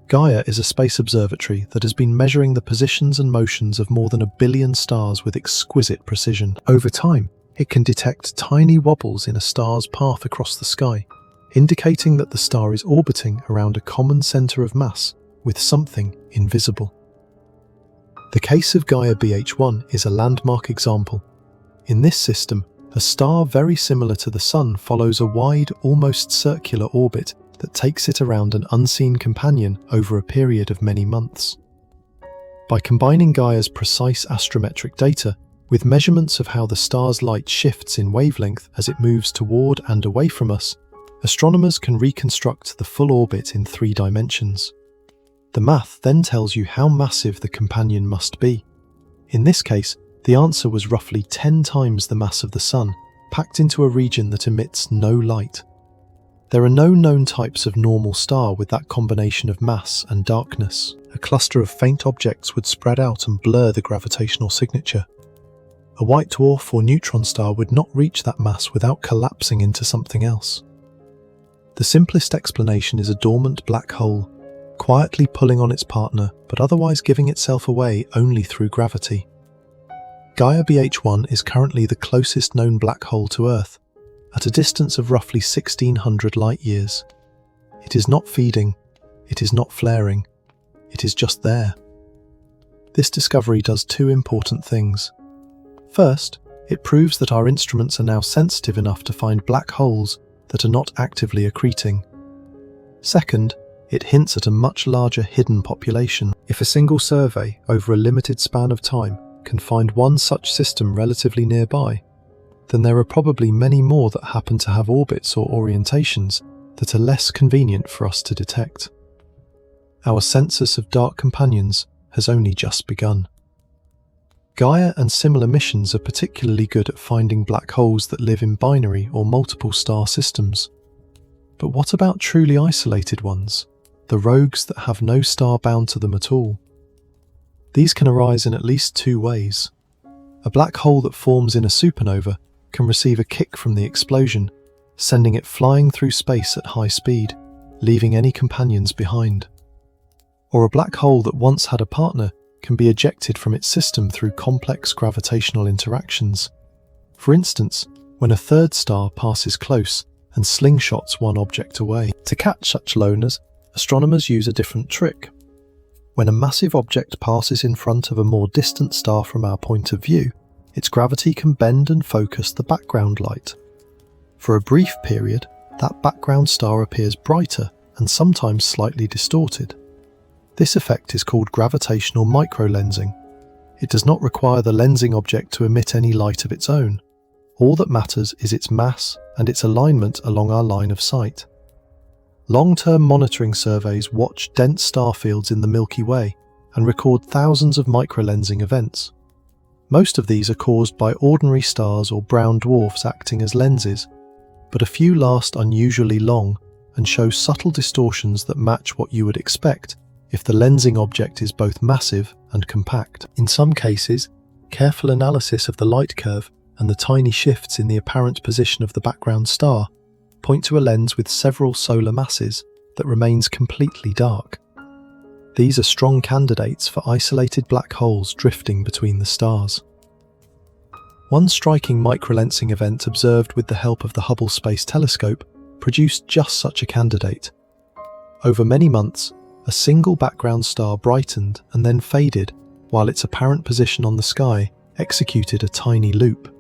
Gaia is a space observatory that has been measuring the positions and motions of more than 1 billion stars with exquisite precision. Over time, it can detect tiny wobbles in a star's path across the sky, indicating that the star is orbiting around a common centre of mass with something invisible. The case of Gaia BH1 is a landmark example. In this system, a star very similar to the Sun follows a wide, almost circular orbit that takes it around an unseen companion over a period of many months. By combining Gaia's precise astrometric data with measurements of how the star's light shifts in wavelength as it moves toward and away from us, astronomers can reconstruct the full orbit in 3 dimensions. The math then tells you how massive the companion must be. In this case, the answer was roughly 10 times the mass of the Sun, packed into a region that emits no light. There are no known types of normal star with that combination of mass and darkness. A cluster of faint objects would spread out and blur the gravitational signature. A white dwarf or neutron star would not reach that mass without collapsing into something else. The simplest explanation is a dormant black hole, quietly pulling on its partner but otherwise giving itself away only through gravity. Gaia BH1 is currently the closest known black hole to Earth, at a distance of roughly 1600 light-years. It is not feeding, it is not flaring, it is just there. This discovery does 2 important things. First, it proves that our instruments are now sensitive enough to find black holes that are not actively accreting. Second, it hints at a much larger hidden population. If a single survey over a limited span of time can find one such system relatively nearby, then there are probably many more that happen to have orbits or orientations that are less convenient for us to detect. Our census of dark companions has only just begun. Gaia and similar missions are particularly good at finding black holes that live in binary or multiple star systems. But what about truly isolated ones, the rogues that have no star bound to them at all? These can arise in at least 2 ways. A black hole that forms in a supernova can receive a kick from the explosion, sending it flying through space at high speed, leaving any companions behind. Or a black hole that once had a partner can be ejected from its system through complex gravitational interactions. For instance, when a third star passes close and slingshots one object away. To catch such loners, astronomers use a different trick. When a massive object passes in front of a more distant star from our point of view, its gravity can bend and focus the background light. For a brief period, that background star appears brighter and sometimes slightly distorted. This effect is called gravitational microlensing. It does not require the lensing object to emit any light of its own. All that matters is its mass and its alignment along our line of sight. Long-term monitoring surveys watch dense star fields in the Milky Way and record thousands of microlensing events. Most of these are caused by ordinary stars or brown dwarfs acting as lenses, but a few last unusually long and show subtle distortions that match what you would expect if the lensing object is both massive and compact. In some cases, careful analysis of the light curve and the tiny shifts in the apparent position of the background star point to a lens with several solar masses that remains completely dark. These are strong candidates for isolated black holes drifting between the stars. One striking microlensing event observed with the help of the Hubble Space Telescope produced just such a candidate. Over many months, a single background star brightened and then faded while its apparent position on the sky executed a tiny loop.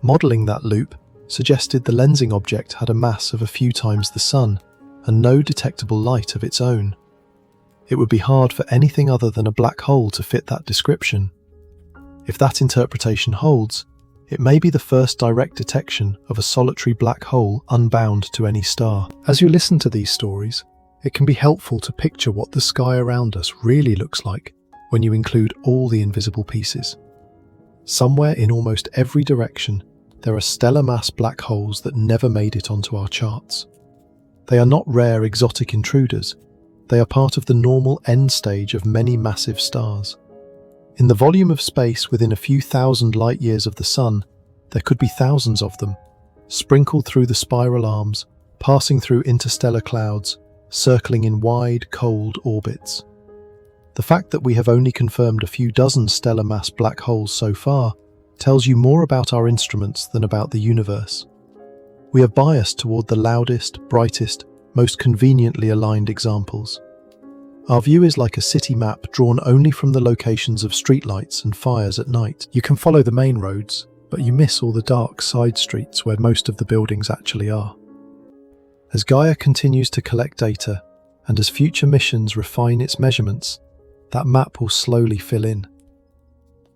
Modelling that loop suggested the lensing object had a mass of a few times the Sun and no detectable light of its own. It would be hard for anything other than a black hole to fit that description. If that interpretation holds, it may be the first direct detection of a solitary black hole unbound to any star. As you listen to these stories, it can be helpful to picture what the sky around us really looks like when you include all the invisible pieces. Somewhere in almost every direction, there are stellar mass black holes that never made it onto our charts. They are not rare exotic intruders. They are part of the normal end stage of many massive stars. In the volume of space within a few thousand light years of the Sun, there could be thousands of them, sprinkled through the spiral arms, passing through interstellar clouds, circling in wide, cold orbits. The fact that we have only confirmed a few dozen stellar mass black holes so far tells you more about our instruments than about the universe. We are biased toward the loudest, brightest, most conveniently aligned examples. Our view is like a city map drawn only from the locations of streetlights and fires at night. You can follow the main roads, but you miss all the dark side streets where most of the buildings actually are. As Gaia continues to collect data, and as future missions refine its measurements, that map will slowly fill in.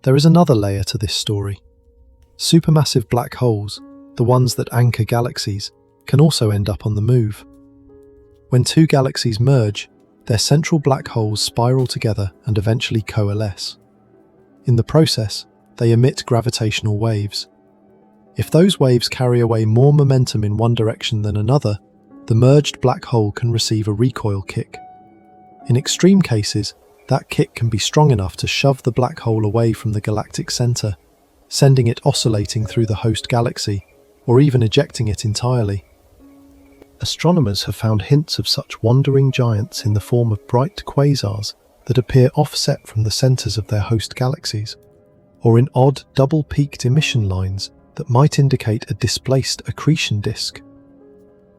There is another layer to this story. Supermassive black holes, the ones that anchor galaxies, can also end up on the move. When two galaxies merge, their central black holes spiral together and eventually coalesce. In the process, they emit gravitational waves. If those waves carry away more momentum in one direction than another, the merged black hole can receive a recoil kick. In extreme cases, that kick can be strong enough to shove the black hole away from the galactic center, sending it oscillating through the host galaxy, or even ejecting it entirely. Astronomers have found hints of such wandering giants in the form of bright quasars that appear offset from the centers of their host galaxies, or in odd double-peaked emission lines that might indicate a displaced accretion disk.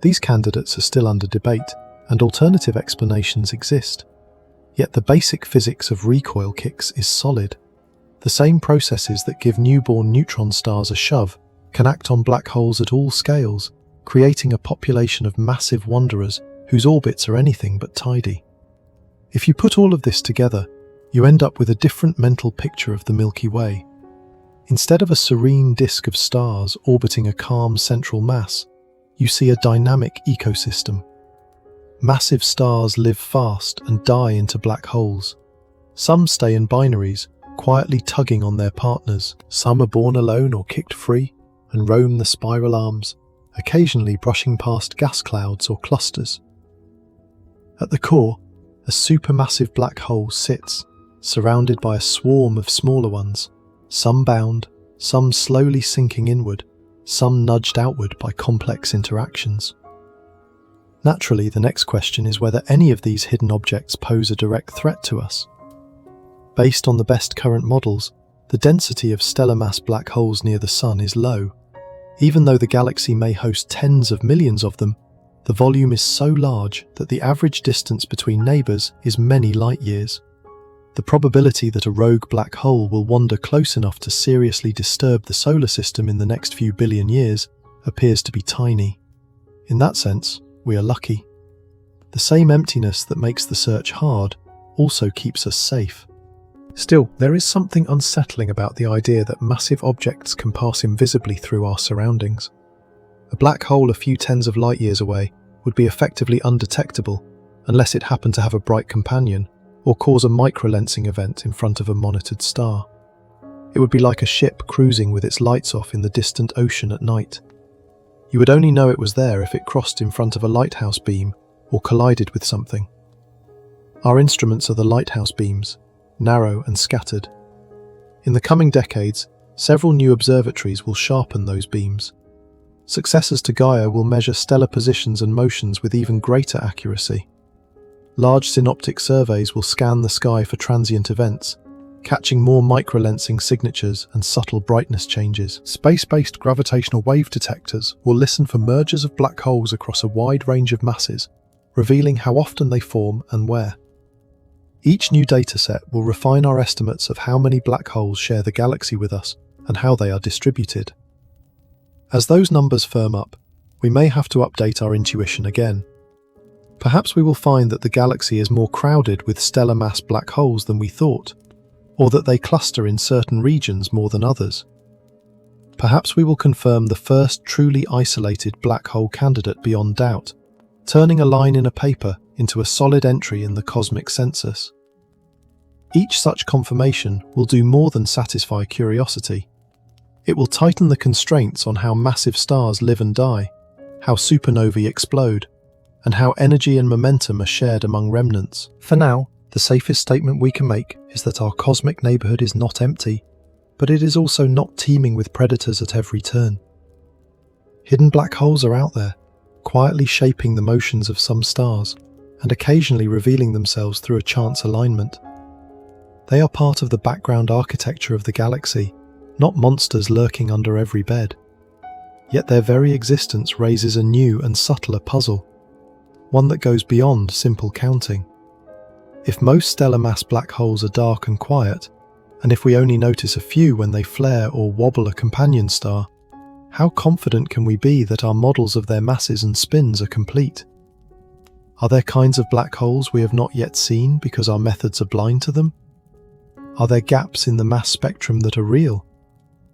These candidates are still under debate, and alternative explanations exist. Yet the basic physics of recoil kicks is solid. The same processes that give newborn neutron stars a shove can act on black holes at all scales, creating a population of massive wanderers whose orbits are anything but tidy. If you put all of this together, you end up with a different mental picture of the Milky Way. Instead of a serene disk of stars orbiting a calm central mass, you see a dynamic ecosystem. Massive stars live fast and die into black holes. Some stay in binaries, quietly tugging on their partners. Some are born alone or kicked free and roam the spiral arms, occasionally brushing past gas clouds or clusters. At the core, a supermassive black hole sits, surrounded by a swarm of smaller ones, some bound, some slowly sinking inward, some nudged outward by complex interactions. Naturally, the next question is whether any of these hidden objects pose a direct threat to us. Based on the best current models, the density of stellar mass black holes near the Sun is low. Even though the galaxy may host tens of millions of them, the volume is so large that the average distance between neighbours is many light years. The probability that a rogue black hole will wander close enough to seriously disturb the solar system in the next few billion years appears to be tiny. In that sense, we are lucky. The same emptiness that makes the search hard also keeps us safe. Still, there is something unsettling about the idea that massive objects can pass invisibly through our surroundings. A black hole a few tens of light years away would be effectively undetectable unless it happened to have a bright companion or cause a microlensing event in front of a monitored star. It would be like a ship cruising with its lights off in the distant ocean at night. You would only know it was there if it crossed in front of a lighthouse beam or collided with something. Our instruments are the lighthouse beams, narrow and scattered. In the coming decades, several new observatories will sharpen those beams. Successors to Gaia will measure stellar positions and motions with even greater accuracy. Large synoptic surveys will scan the sky for transient events, catching more microlensing signatures and subtle brightness changes. Space-based gravitational wave detectors will listen for mergers of black holes across a wide range of masses, revealing how often they form and where. Each new dataset will refine our estimates of how many black holes share the galaxy with us and how they are distributed. As those numbers firm up, we may have to update our intuition again. Perhaps we will find that the galaxy is more crowded with stellar mass black holes than we thought, or that they cluster in certain regions more than others. Perhaps we will confirm the first truly isolated black hole candidate beyond doubt, turning a line in a paper into a solid entry in the cosmic census. Each such confirmation will do more than satisfy curiosity. It will tighten the constraints on how massive stars live and die, how supernovae explode, and how energy and momentum are shared among remnants. For now, the safest statement we can make is that our cosmic neighborhood is not empty, but it is also not teeming with predators at every turn. Hidden black holes are out there, quietly shaping the motions of some stars, and occasionally revealing themselves through a chance alignment. They are part of the background architecture of the galaxy, not monsters lurking under every bed. Yet their very existence raises a new and subtler puzzle, one that goes beyond simple counting. If most stellar mass black holes are dark and quiet, and if we only notice a few when they flare or wobble a companion star, how confident can we be that our models of their masses and spins are complete? Are there kinds of black holes we have not yet seen because our methods are blind to them? Are there gaps in the mass spectrum that are real?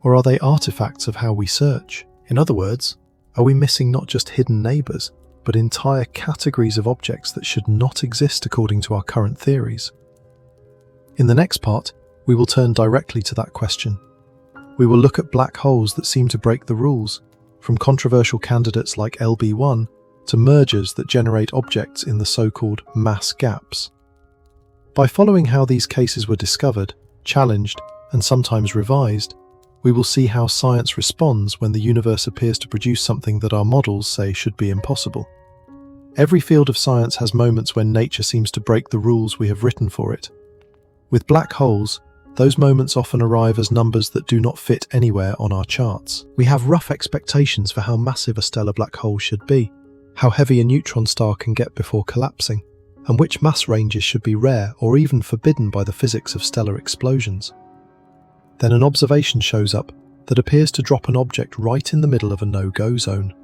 Or are they artifacts of how we search? In other words, are we missing not just hidden neighbours, but entire categories of objects that should not exist according to our current theories? In the next part, we will turn directly to that question. We will look at black holes that seem to break the rules, from controversial candidates like LB1 to mergers that generate objects in the so-called mass gaps. By following how these cases were discovered, challenged, and sometimes revised, we will see how science responds when the universe appears to produce something that our models say should be impossible. Every field of science has moments when nature seems to break the rules we have written for it. With black holes, those moments often arrive as numbers that do not fit anywhere on our charts. We have rough expectations for how massive a stellar black hole should be, how heavy a neutron star can get before collapsing, and which mass ranges should be rare or even forbidden by the physics of stellar explosions. Then an observation shows up that appears to drop an object right in the middle of a no-go zone.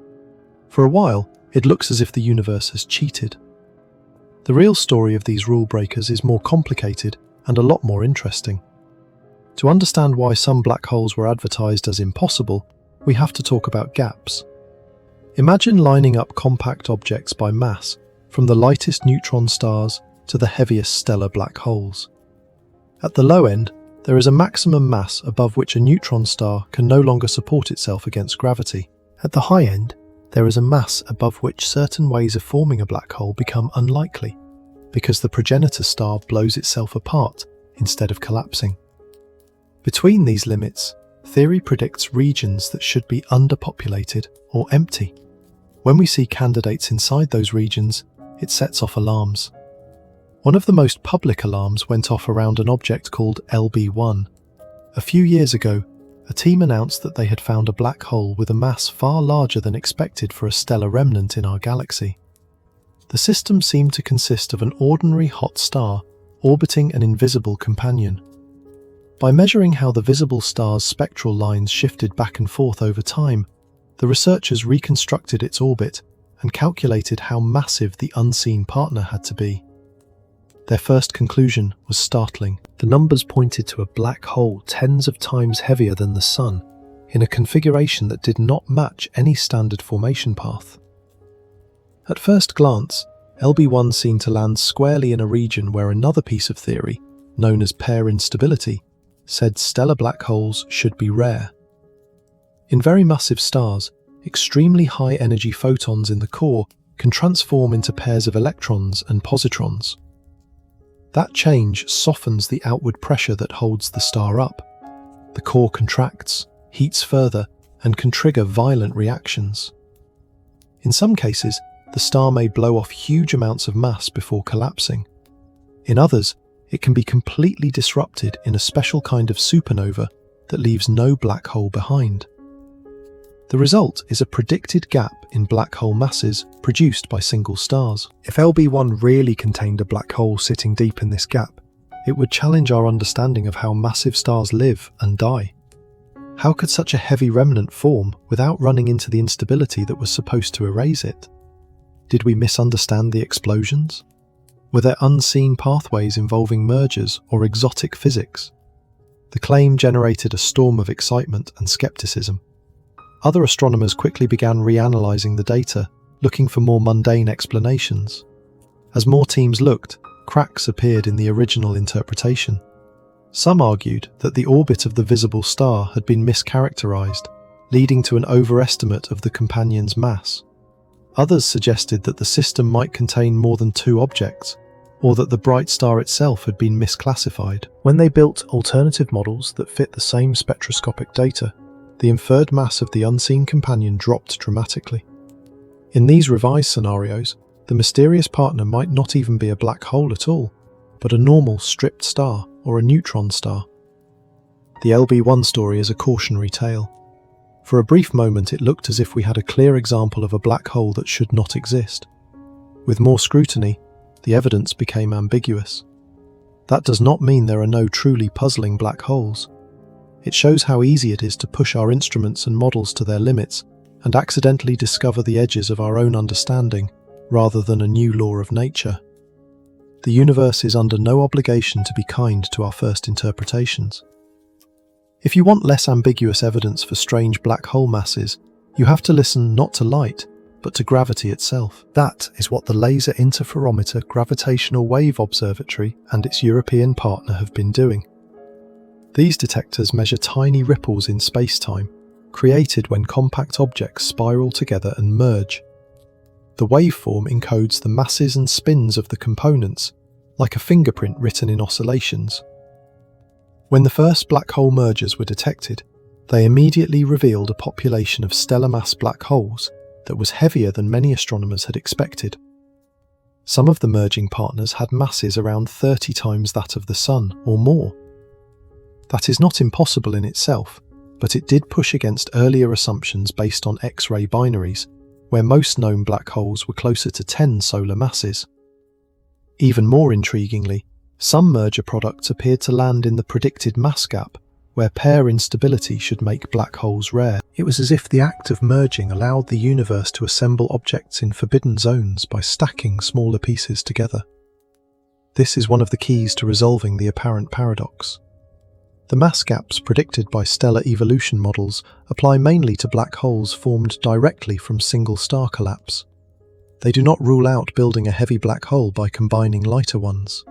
For a while, it looks as if the universe has cheated. The real story of these rule breakers is more complicated and a lot more interesting. To understand why some black holes were advertised as impossible, we have to talk about gaps. Imagine lining up compact objects by mass, from the lightest neutron stars to the heaviest stellar black holes. At the low end, there is a maximum mass above which a neutron star can no longer support itself against gravity. At the high end, there is a mass above which certain ways of forming a black hole become unlikely, because the progenitor star blows itself apart instead of collapsing. Between these limits, theory predicts regions that should be underpopulated or empty. When we see candidates inside those regions, it sets off alarms. One of the most public alarms went off around an object called LB1. A few years ago, a team announced that they had found a black hole with a mass far larger than expected for a stellar remnant in our galaxy. The system seemed to consist of an ordinary hot star orbiting an invisible companion. By measuring how the visible star's spectral lines shifted back and forth over time, the researchers reconstructed its orbit and calculated how massive the unseen partner had to be. Their first conclusion was startling. The numbers pointed to a black hole tens of times heavier than the Sun, in a configuration that did not match any standard formation path. At first glance, LB1 seemed to land squarely in a region where another piece of theory, known as pair instability, said stellar black holes should be rare. In very massive stars, extremely high energy photons in the core can transform into pairs of electrons and positrons. That change softens the outward pressure that holds the star up. The core contracts, heats further, and can trigger violent reactions. In some cases, the star may blow off huge amounts of mass before collapsing. In others, it can be completely disrupted in a special kind of supernova that leaves no black hole behind. The result is a predicted gap in black hole masses produced by single stars. If LB1 really contained a black hole sitting deep in this gap, it would challenge our understanding of how massive stars live and die. How could such a heavy remnant form without running into the instability that was supposed to erase it? Did we misunderstand the explosions? Were there unseen pathways involving mergers or exotic physics? The claim generated a storm of excitement and skepticism. Other astronomers quickly began reanalyzing the data, looking for more mundane explanations. As more teams looked, cracks appeared in the original interpretation. Some argued that the orbit of the visible star had been mischaracterized, leading to an overestimate of the companion's mass. Others suggested that the system might contain more than two objects, or that the bright star itself had been misclassified. When they built alternative models that fit the same spectroscopic data, the inferred mass of the unseen companion dropped dramatically. In these revised scenarios, the mysterious partner might not even be a black hole at all, but a normal stripped star or a neutron star. The LB1 story is a cautionary tale. For a brief moment it looked as if we had a clear example of a black hole that should not exist. With more scrutiny, the evidence became ambiguous. That does not mean there are no truly puzzling black holes. It shows how easy it is to push our instruments and models to their limits and accidentally discover the edges of our own understanding rather than a new law of nature. The universe is under no obligation to be kind to our first interpretations. If you want less ambiguous evidence for strange black hole masses, you have to listen not to light, but to gravity itself. That is what the Laser Interferometer Gravitational Wave Observatory and its European partner have been doing. These detectors measure tiny ripples in space-time, created when compact objects spiral together and merge. The waveform encodes the masses and spins of the components, like a fingerprint written in oscillations. When the first black hole mergers were detected, they immediately revealed a population of stellar mass black holes that was heavier than many astronomers had expected. Some of the merging partners had masses around 30 times that of the Sun, or more. That is not impossible in itself, but it did push against earlier assumptions based on X-ray binaries, where most known black holes were closer to 10 solar masses. Even more intriguingly, some merger products appeared to land in the predicted mass gap, where pair instability should make black holes rare. It was as if the act of merging allowed the universe to assemble objects in forbidden zones by stacking smaller pieces together. This is one of the keys to resolving the apparent paradox. The mass gaps predicted by stellar evolution models apply mainly to black holes formed directly from single star collapse. They do not rule out building a heavy black hole by combining lighter ones.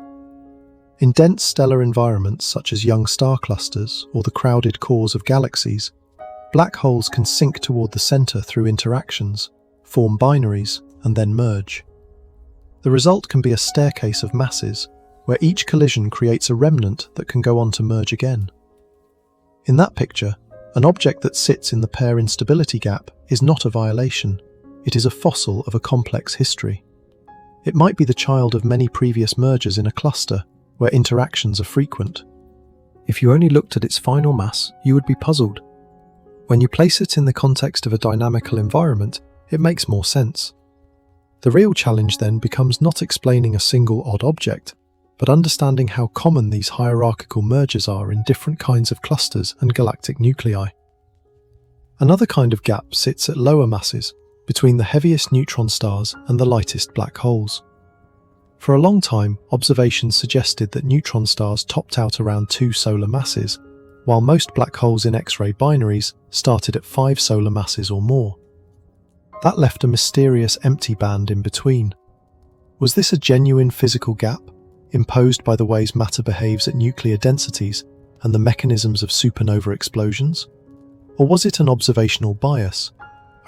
In dense stellar environments such as young star clusters or the crowded cores of galaxies, black holes can sink toward the center through interactions, form binaries, and then merge. The result can be a staircase of masses, where each collision creates a remnant that can go on to merge again. In that picture, an object that sits in the pair instability gap is not a violation, it is a fossil of a complex history. It might be the child of many previous mergers in a cluster, where interactions are frequent. If you only looked at its final mass, you would be puzzled. When you place it in the context of a dynamical environment, it makes more sense. The real challenge then becomes not explaining a single odd object, but understanding how common these hierarchical mergers are in different kinds of clusters and galactic nuclei. Another kind of gap sits at lower masses, between the heaviest neutron stars and the lightest black holes. For a long time, observations suggested that neutron stars topped out around 2 solar masses, while most black holes in X-ray binaries started at 5 solar masses or more. That left a mysterious empty band in between. Was this a genuine physical gap, imposed by the ways matter behaves at nuclear densities and the mechanisms of supernova explosions? Or was it an observational bias,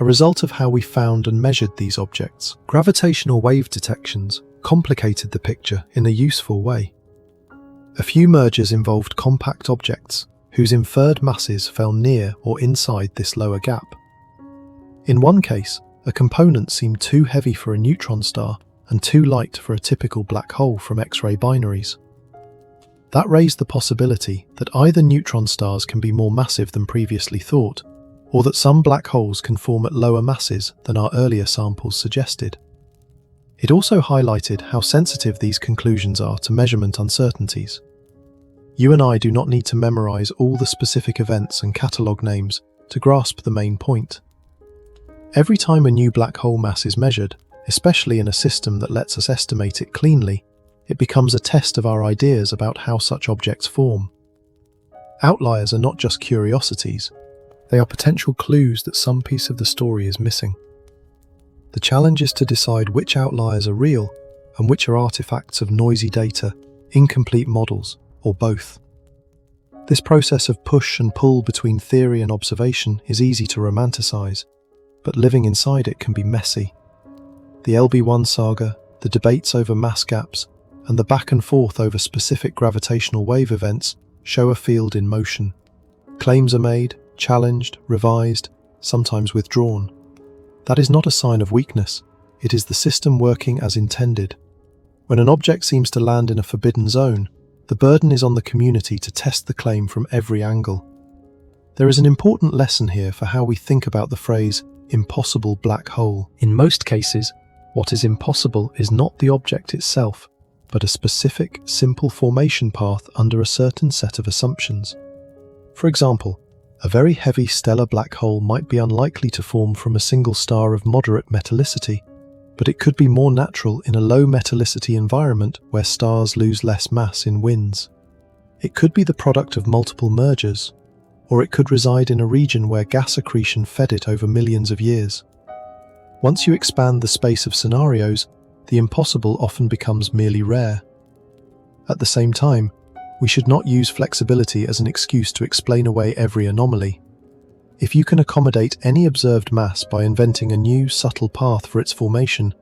a result of how we found and measured these objects? Gravitational wave detections complicated the picture in a useful way. A few mergers involved compact objects whose inferred masses fell near or inside this lower gap. In one case, a component seemed too heavy for a neutron star and too light for a typical black hole from X-ray binaries. That raised the possibility that either neutron stars can be more massive than previously thought, or that some black holes can form at lower masses than our earlier samples suggested. It also highlighted how sensitive these conclusions are to measurement uncertainties. You and I do not need to memorize all the specific events and catalogue names to grasp the main point. Every time a new black hole mass is measured, especially in a system that lets us estimate it cleanly, it becomes a test of our ideas about how such objects form. Outliers are not just curiosities, they are potential clues that some piece of the story is missing. The challenge is to decide which outliers are real and which are artifacts of noisy data, incomplete models, or both. This process of push and pull between theory and observation is easy to romanticize, but living inside it can be messy. The LB1 saga, the debates over mass gaps, and the back and forth over specific gravitational wave events show a field in motion. Claims are made, challenged, revised, sometimes withdrawn. That is not a sign of weakness, it is the system working as intended. When an object seems to land in a forbidden zone, the burden is on the community to test the claim from every angle. There is an important lesson here for how we think about the phrase impossible black hole. In most cases, what is impossible is not the object itself, but a specific, simple formation path under a certain set of assumptions. For example, a very heavy stellar black hole might be unlikely to form from a single star of moderate metallicity, but it could be more natural in a low metallicity environment where stars lose less mass in winds. It could be the product of multiple mergers, or it could reside in a region where gas accretion fed it over millions of years. Once you expand the space of scenarios, the impossible often becomes merely rare. At the same time, we should not use flexibility as an excuse to explain away every anomaly. If you can accommodate any observed mass by inventing a new, subtle path for its formation,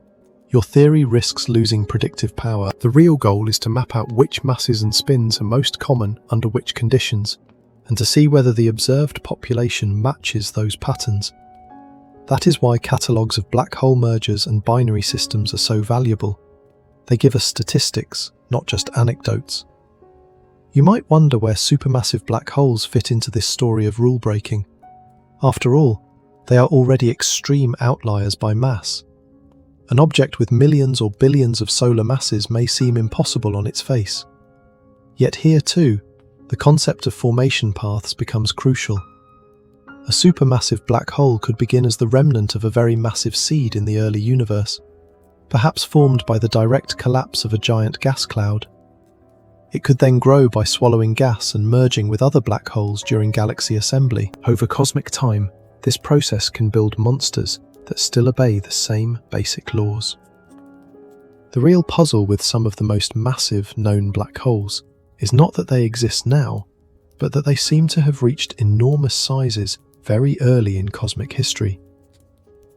your theory risks losing predictive power. The real goal is to map out which masses and spins are most common under which conditions, and to see whether the observed population matches those patterns. That is why catalogues of black hole mergers and binary systems are so valuable. They give us statistics, not just anecdotes. You might wonder where supermassive black holes fit into this story of rule breaking. After all, they are already extreme outliers by mass. An object with millions or billions of solar masses may seem impossible on its face. Yet here too, the concept of formation paths becomes crucial. A supermassive black hole could begin as the remnant of a very massive seed in the early universe, perhaps formed by the direct collapse of a giant gas cloud. It could then grow by swallowing gas and merging with other black holes during galaxy assembly. Over cosmic time, this process can build monsters that still obey the same basic laws. The real puzzle with some of the most massive known black holes is not that they exist now, but that they seem to have reached enormous sizes very early in cosmic history.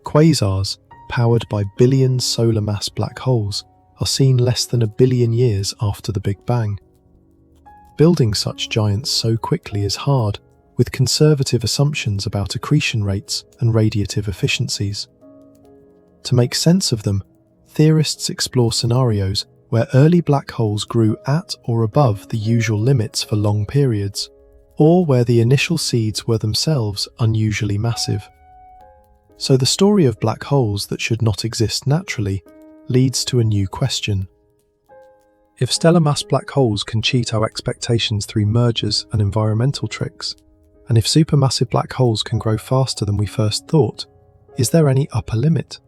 Quasars, powered by billion solar mass black holes, are seen less than a billion years after the Big Bang. Building such giants so quickly is hard, with conservative assumptions about accretion rates and radiative efficiencies. To make sense of them, theorists explore scenarios where early black holes grew at or above the usual limits for long periods, or where the initial seeds were themselves unusually massive. So the story of black holes that should not exist naturally leads to a new question. If stellar mass black holes can cheat our expectations through mergers and environmental tricks, and if supermassive black holes can grow faster than we first thought, is there any upper limit?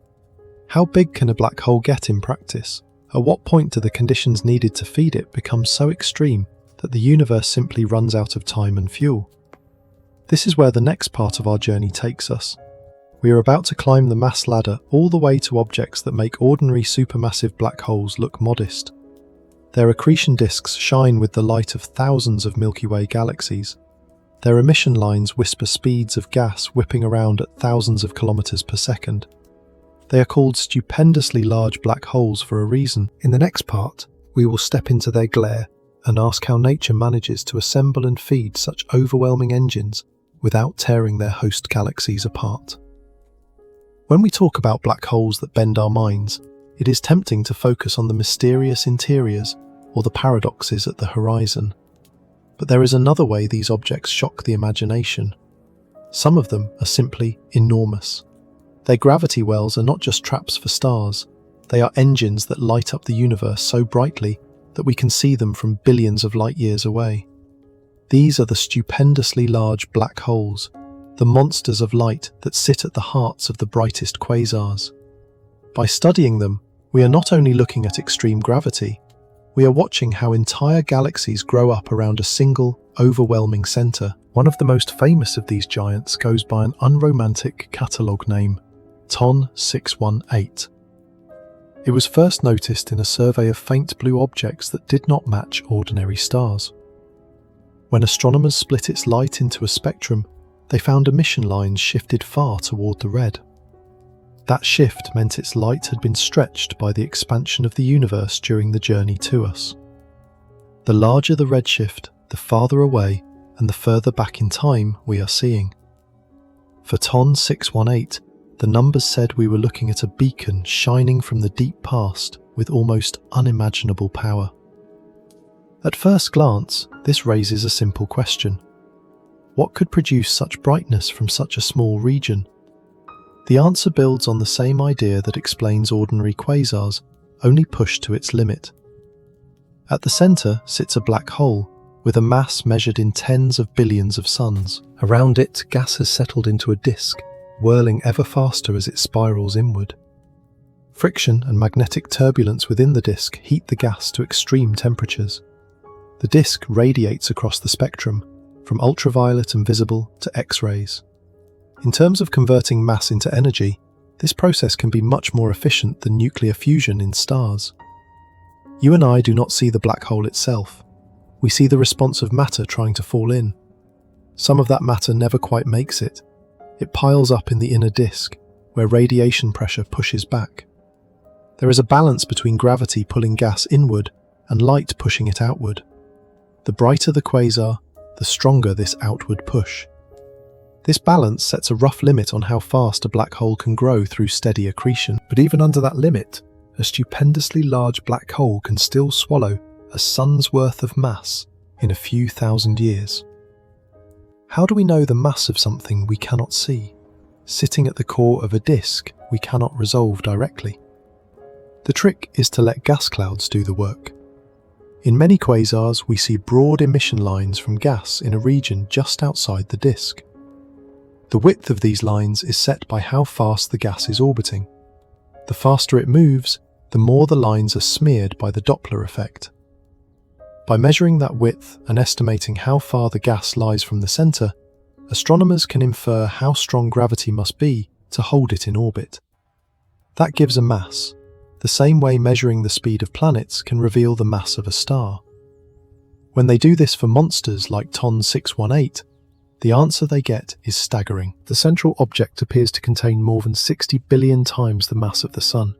How big can a black hole get in practice? At what point do the conditions needed to feed it become so extreme that the universe simply runs out of time and fuel? This is where the next part of our journey takes us. We are about to climb the mass ladder all the way to objects that make ordinary supermassive black holes look modest. Their accretion disks shine with the light of thousands of Milky Way galaxies. Their emission lines whisper speeds of gas whipping around at thousands of kilometers per second. They are called stupendously large black holes for a reason. In the next part, we will step into their glare and ask how nature manages to assemble and feed such overwhelming engines without tearing their host galaxies apart. When we talk about black holes that bend our minds, it is tempting to focus on the mysterious interiors or the paradoxes at the horizon. But there is another way these objects shock the imagination. Some of them are simply enormous. Their gravity wells are not just traps for stars, they are engines that light up the universe so brightly that we can see them from billions of light years away. These are the stupendously large black holes, the monsters of light that sit at the hearts of the brightest quasars. By studying them, we are not only looking at extreme gravity, We are watching how entire galaxies grow up around a single, overwhelming center. One of the most famous of these giants goes by an unromantic catalogue name, TON 618. It was first noticed in a survey of faint blue objects that did not match ordinary stars. When astronomers split its light into a spectrum, they found emission lines shifted far toward the red. That shift meant its light had been stretched by the expansion of the universe during the journey to us. The larger the redshift, the farther away and the further back in time we are seeing. For TON 618, the numbers said we were looking at a beacon shining from the deep past with almost unimaginable power. At first glance, this raises a simple question. What could produce such brightness from such a small region? The answer builds on the same idea that explains ordinary quasars, only pushed to its limit. At the center sits a black hole, with a mass measured in tens of billions of suns. Around it, gas has settled into a disk, whirling ever faster as it spirals inward. Friction and magnetic turbulence within the disk heat the gas to extreme temperatures. The disk radiates across the spectrum, from ultraviolet and visible to X-rays. In terms of converting mass into energy, this process can be much more efficient than nuclear fusion in stars. You and I do not see the black hole itself. We see the response of matter trying to fall in. Some of that matter never quite makes it. It piles up in the inner disk, where radiation pressure pushes back. There is a balance between gravity pulling gas inward and light pushing it outward. The brighter the quasar, the stronger this outward push. This balance sets a rough limit on how fast a black hole can grow through steady accretion. But even under that limit, a stupendously large black hole can still swallow a sun's worth of mass in a few thousand years. How do we know the mass of something we cannot see, sitting at the core of a disk we cannot resolve directly? The trick is to let gas clouds do the work. In many quasars, we see broad emission lines from gas in a region just outside the disk. The width of these lines is set by how fast the gas is orbiting. The faster it moves, the more the lines are smeared by the Doppler effect. By measuring that width and estimating how far the gas lies from the center, astronomers can infer how strong gravity must be to hold it in orbit. That gives a mass, the same way measuring the speed of planets can reveal the mass of a star. When they do this for monsters like TON 618, the answer they get is staggering. The central object appears to contain more than 60 billion times the mass of the Sun.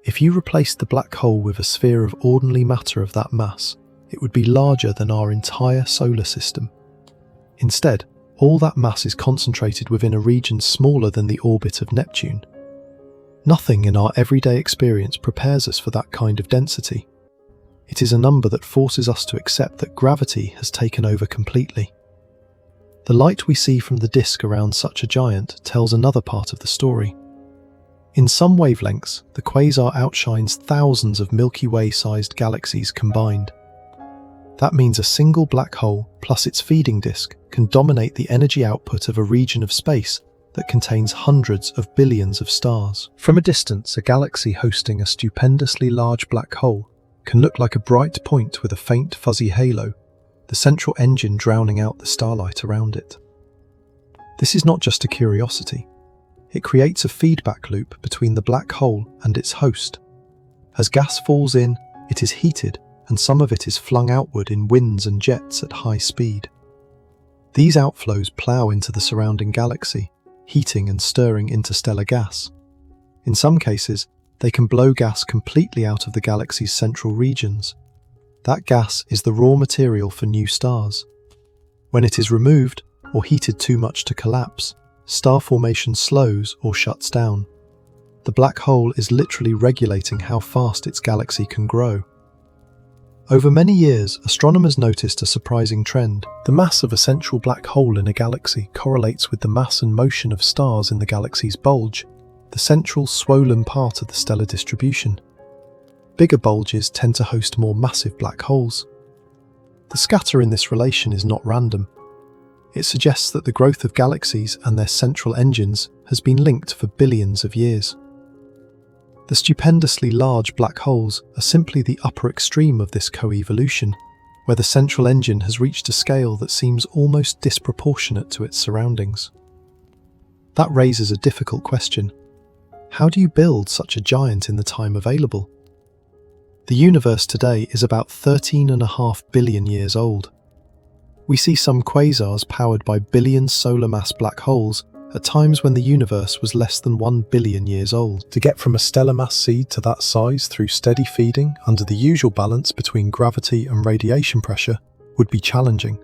If you replaced the black hole with a sphere of ordinary matter of that mass, it would be larger than our entire solar system. Instead, all that mass is concentrated within a region smaller than the orbit of Neptune. Nothing in our everyday experience prepares us for that kind of density. It is a number that forces us to accept that gravity has taken over completely. The light we see from the disk around such a giant tells another part of the story. In some wavelengths, the quasar outshines thousands of Milky Way-sized galaxies combined. That means a single black hole plus its feeding disk can dominate the energy output of a region of space that contains hundreds of billions of stars. From a distance, a galaxy hosting a stupendously large black hole can look like a bright point with a faint fuzzy halo, the central engine drowning out the starlight around it. This is not just a curiosity. It creates a feedback loop between the black hole and its host. As gas falls in, it is heated, and some of it is flung outward in winds and jets at high speed. These outflows plough into the surrounding galaxy, heating and stirring interstellar gas. In some cases, they can blow gas completely out of the galaxy's central regions. That gas is the raw material for new stars. When it is removed, or heated too much to collapse, star formation slows or shuts down. The black hole is literally regulating how fast its galaxy can grow. Over many years, astronomers noticed a surprising trend. The mass of a central black hole in a galaxy correlates with the mass and motion of stars in the galaxy's bulge, the central swollen part of the stellar distribution. Bigger bulges tend to host more massive black holes. The scatter in this relation is not random. It suggests that the growth of galaxies and their central engines has been linked for billions of years. The stupendously large black holes are simply the upper extreme of this coevolution, where the central engine has reached a scale that seems almost disproportionate to its surroundings. That raises a difficult question. How do you build such a giant in the time available? The universe today is about 13.5 billion years old. We see some quasars powered by billion solar mass black holes at times when the universe was less than 1 billion years old. To get from a stellar mass seed to that size through steady feeding under the usual balance between gravity and radiation pressure would be challenging.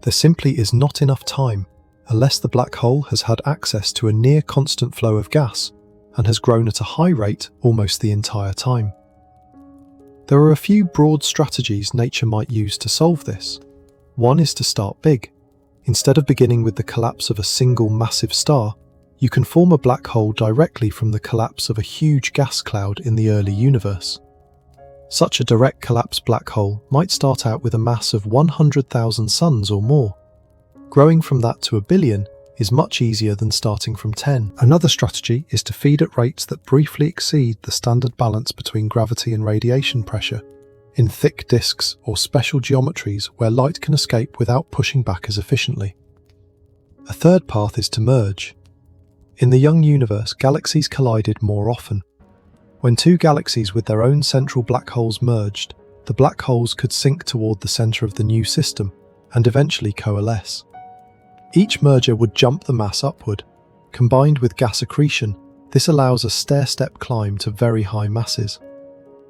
There simply is not enough time unless the black hole has had access to a near constant flow of gas and has grown at a high rate almost the entire time. There are a few broad strategies nature might use to solve this. One is to start big. Instead of beginning with the collapse of a single massive star, you can form a black hole directly from the collapse of a huge gas cloud in the early universe. Such a direct collapse black hole might start out with a mass of 100,000 suns or more. Growing from that to a billion is much easier than starting from 10. Another strategy is to feed at rates that briefly exceed the standard balance between gravity and radiation pressure, in thick disks or special geometries where light can escape without pushing back as efficiently. A third path is to merge. In the young universe, galaxies collided more often. When two galaxies with their own central black holes merged, the black holes could sink toward the center of the new system and eventually coalesce. Each merger would jump the mass upward. Combined with gas accretion, this allows a stair-step climb to very high masses.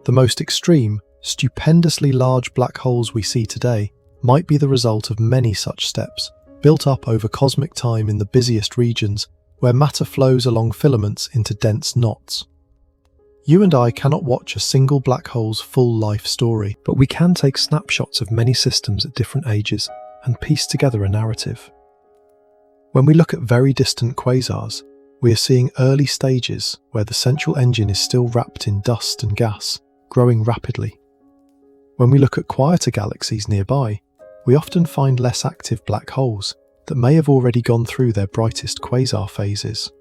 The most extreme, stupendously large black holes we see today might be the result of many such steps, built up over cosmic time in the busiest regions where matter flows along filaments into dense knots. You and I cannot watch a single black hole's full life story, but we can take snapshots of many systems at different ages and piece together a narrative. When we look at very distant quasars, we are seeing early stages where the central engine is still wrapped in dust and gas, growing rapidly. When we look at quieter galaxies nearby, we often find less active black holes that may have already gone through their brightest quasar phases.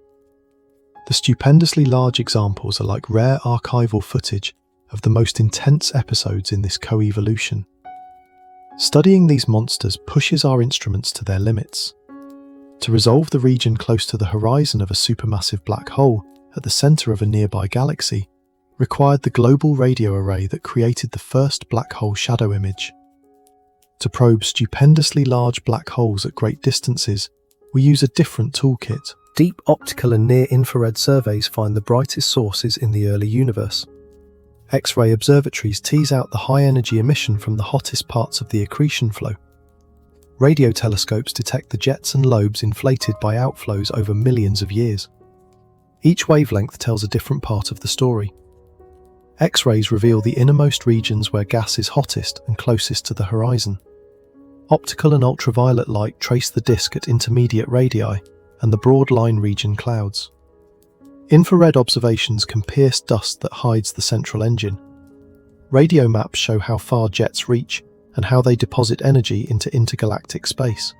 The stupendously large examples are like rare archival footage of the most intense episodes in this coevolution. Studying these monsters pushes our instruments to their limits. To resolve the region close to the horizon of a supermassive black hole at the center of a nearby galaxy required the global radio array that created the first black hole shadow image. To probe stupendously large black holes at great distances, we use a different toolkit. Deep optical and near-infrared surveys find the brightest sources in the early universe. X-ray observatories tease out the high-energy emission from the hottest parts of the accretion flow. Radio telescopes detect the jets and lobes inflated by outflows over millions of years. Each wavelength tells a different part of the story. X-rays reveal the innermost regions where gas is hottest and closest to the horizon. Optical and ultraviolet light trace the disk at intermediate radii and the broad line region clouds. Infrared observations can pierce dust that hides the central engine. Radio maps show how far jets reach and how they deposit energy into intergalactic space.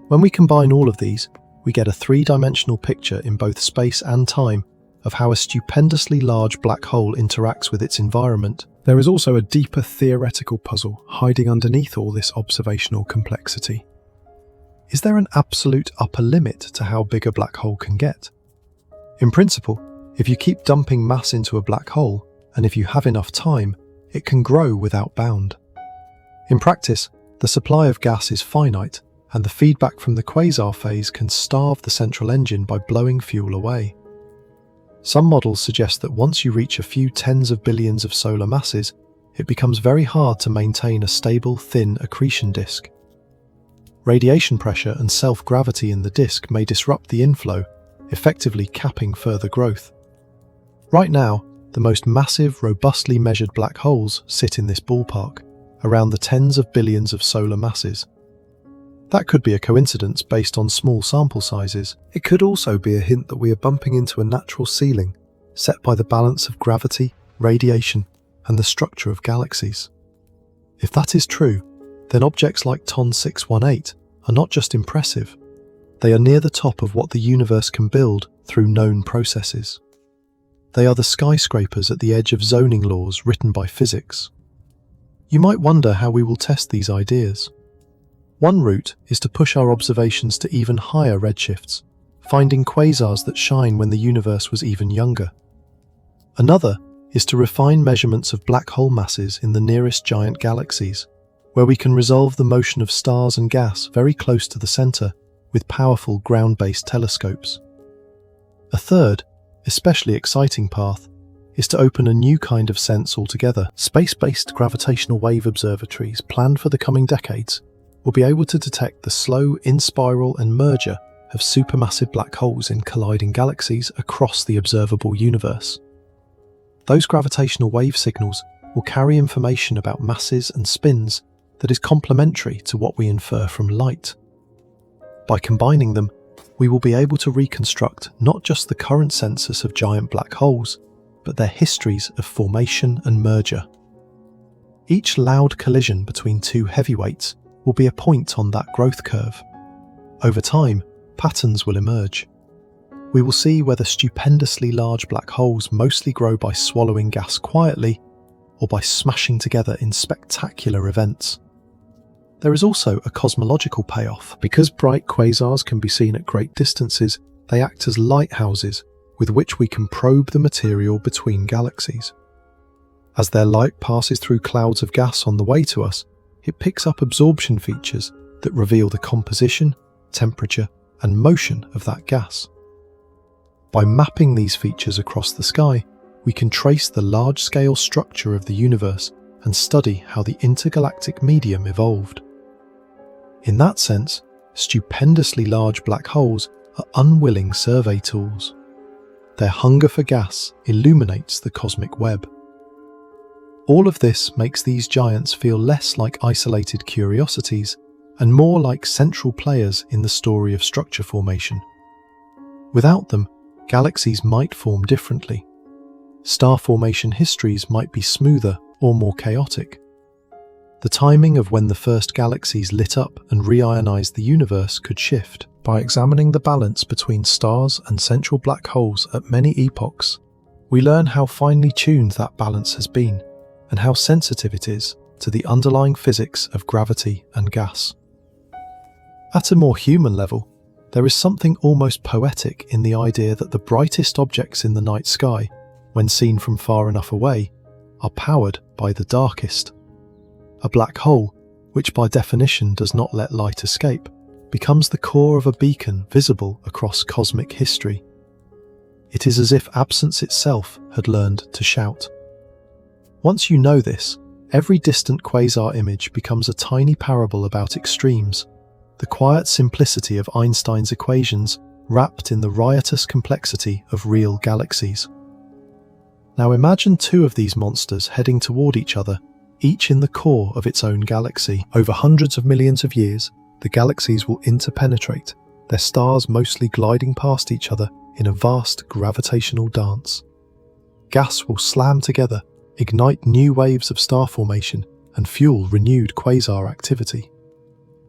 When we combine all of these, we get a three-dimensional picture in both space and time of how a stupendously large black hole interacts with its environment. There is also a deeper theoretical puzzle hiding underneath all this observational complexity. Is there an absolute upper limit to how big a black hole can get? In principle, if you keep dumping mass into a black hole, and if you have enough time, it can grow without bound. In practice, the supply of gas is finite, and the feedback from the quasar phase can starve the central engine by blowing fuel away. Some models suggest that once you reach a few tens of billions of solar masses, it becomes very hard to maintain a stable, thin accretion disk. Radiation pressure and self-gravity in the disk may disrupt the inflow, effectively capping further growth. Right now, the most massive, robustly measured black holes sit in this ballpark, around the tens of billions of solar masses. That could be a coincidence based on small sample sizes. It could also be a hint that we are bumping into a natural ceiling, set by the balance of gravity, radiation, and the structure of galaxies. If that is true, then objects like TON 618 are not just impressive, they are near the top of what the universe can build through known processes. They are the skyscrapers at the edge of zoning laws written by physics. You might wonder how we will test these ideas. One route is to push our observations to even higher redshifts, finding quasars that shine when the universe was even younger. Another is to refine measurements of black hole masses in the nearest giant galaxies, where we can resolve the motion of stars and gas very close to the center with powerful ground-based telescopes. A third, especially exciting path is to open a new kind of sense altogether. Space-based gravitational wave observatories planned for the coming decades will be able to detect the slow in-spiral and merger of supermassive black holes in colliding galaxies across the observable universe. Those gravitational wave signals will carry information about masses and spins that is complementary to what we infer from light. By combining them, we will be able to reconstruct not just the current census of giant black holes, but their histories of formation and merger. Each loud collision between two heavyweights will be a point on that growth curve. Over time, patterns will emerge. We will see whether stupendously large black holes mostly grow by swallowing gas quietly or by smashing together in spectacular events. There is also a cosmological payoff. Because bright quasars can be seen at great distances, they act as lighthouses with which we can probe the material between galaxies. As their light passes through clouds of gas on the way to us, it picks up absorption features that reveal the composition, temperature, and motion of that gas. By mapping these features across the sky, we can trace the large-scale structure of the universe and study how the intergalactic medium evolved. In that sense, stupendously large black holes are unwilling survey tools. Their hunger for gas illuminates the cosmic web. All of this makes these giants feel less like isolated curiosities and more like central players in the story of structure formation. Without them, galaxies might form differently. Star formation histories might be smoother or more chaotic. The timing of when the first galaxies lit up and reionized the universe could shift. By examining the balance between stars and central black holes at many epochs, we learn how finely tuned that balance has been and how sensitive it is to the underlying physics of gravity and gas. At a more human level, there is something almost poetic in the idea that the brightest objects in the night sky, when seen from far enough away, are powered by the darkest. A black hole, which by definition does not let light escape, becomes the core of a beacon visible across cosmic history. It is as if absence itself had learned to shout. Once you know this, every distant quasar image becomes a tiny parable about extremes, the quiet simplicity of Einstein's equations wrapped in the riotous complexity of real galaxies. Now imagine two of these monsters heading toward each other, each in the core of its own galaxy. Over hundreds of millions of years, the galaxies will interpenetrate, their stars mostly gliding past each other in a vast gravitational dance. Gas will slam together, ignite new waves of star formation, and fuel renewed quasar activity.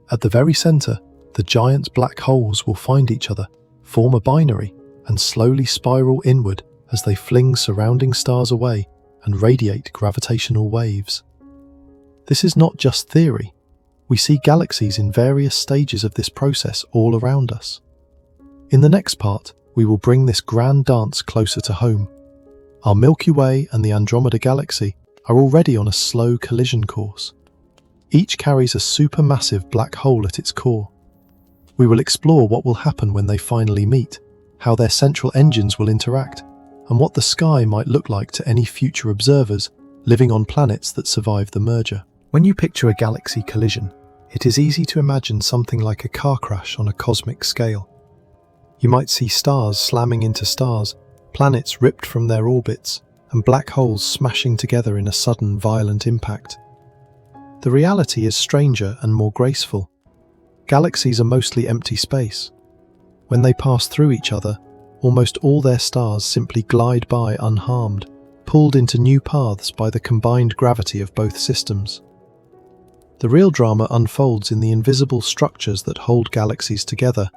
At the very center, the giant black holes will find each other, form a binary, and slowly spiral inward as they fling surrounding stars away and radiate gravitational waves. This is not just theory. We see galaxies in various stages of this process all around us. In the next part, we will bring this grand dance closer to home. Our Milky Way and the Andromeda Galaxy are already on a slow collision course. Each carries a supermassive black hole at its core. We will explore what will happen when they finally meet, how their central engines will interact, and what the sky might look like to any future observers living on planets that survive the merger. When you picture a galaxy collision, it is easy to imagine something like a car crash on a cosmic scale. You might see stars slamming into stars, planets ripped from their orbits, and black holes smashing together in a sudden violent impact. The reality is stranger and more graceful. Galaxies are mostly empty space. When they pass through each other, almost all their stars simply glide by unharmed, pulled into new paths by the combined gravity of both systems. The real drama unfolds in the invisible structures that hold galaxies together,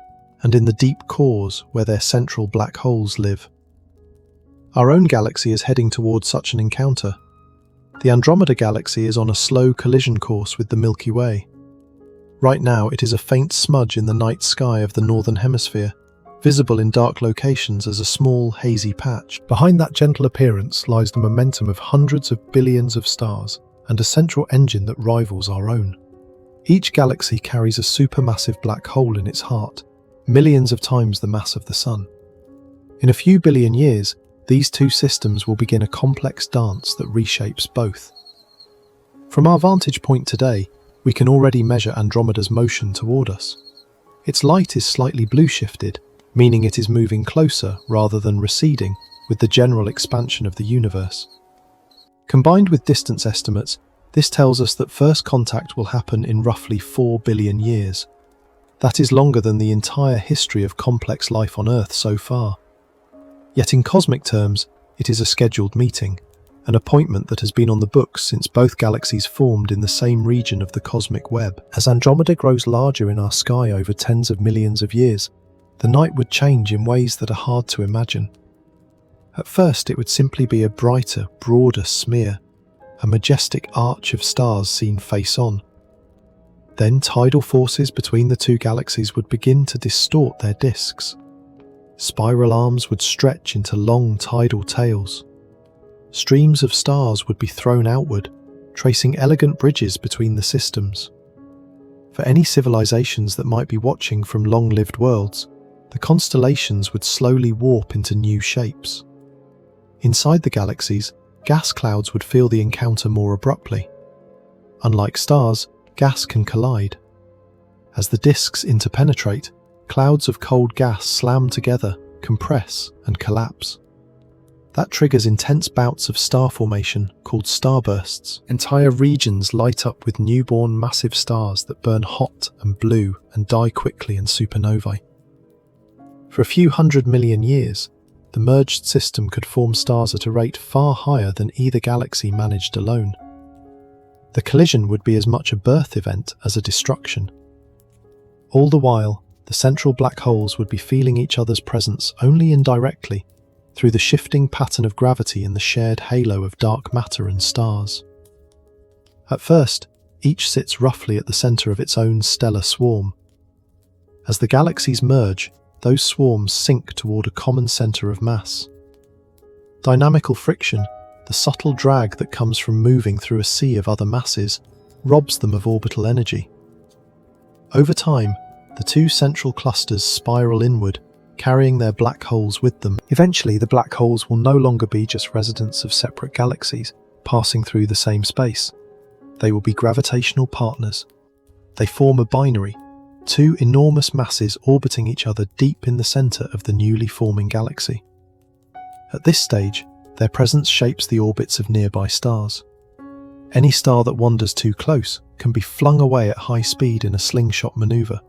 and in the deep cores where their central black holes live. Our own galaxy is heading towards such an encounter. The Andromeda Galaxy is on a slow collision course with the Milky Way. Right now, it is a faint smudge in the night sky of the Northern Hemisphere, visible in dark locations as a small, hazy patch. Behind that gentle appearance lies the momentum of hundreds of billions of stars and a central engine that rivals our own. Each galaxy carries a supermassive black hole in its heart, millions of times the mass of the Sun. In a few billion years, these two systems will begin a complex dance that reshapes both. From our vantage point today, we can already measure Andromeda's motion toward us. Its light is slightly blue-shifted, meaning it is moving closer rather than receding with the general expansion of the universe. Combined with distance estimates, this tells us that first contact will happen in roughly 4 billion years. That is longer than the entire history of complex life on Earth so far. Yet in cosmic terms, it is a scheduled meeting, an appointment that has been on the books since both galaxies formed in the same region of the cosmic web. As Andromeda grows larger in our sky over tens of millions of years, the night would change in ways that are hard to imagine. At first, it would simply be a brighter, broader smear, a majestic arch of stars seen face-on. Then tidal forces between the two galaxies would begin to distort their disks. Spiral arms would stretch into long tidal tails. Streams of stars would be thrown outward, tracing elegant bridges between the systems. For any civilizations that might be watching from long-lived worlds, the constellations would slowly warp into new shapes. Inside the galaxies, gas clouds would feel the encounter more abruptly. Unlike stars, gas can collide. As the disks interpenetrate, clouds of cold gas slam together, compress, and collapse. That triggers intense bouts of star formation called starbursts. Entire regions light up with newborn massive stars that burn hot and blue and die quickly in supernovae. For a few 100 million years, the merged system could form stars at a rate far higher than either galaxy managed alone. The collision would be as much a birth event as a destruction. All the while, the central black holes would be feeling each other's presence only indirectly, through the shifting pattern of gravity in the shared halo of dark matter and stars. At first, each sits roughly at the centre of its own stellar swarm. As the galaxies merge, those swarms sink toward a common centre of mass. Dynamical friction, the subtle drag that comes from moving through a sea of other masses, robs them of orbital energy. Over time, the two central clusters spiral inward, carrying their black holes with them. Eventually, the black holes will no longer be just residents of separate galaxies, passing through the same space. They will be gravitational partners. They form a binary, two enormous masses orbiting each other deep in the centre of the newly forming galaxy. At this stage, their presence shapes the orbits of nearby stars. Any star that wanders too close can be flung away at high speed in a slingshot maneuver.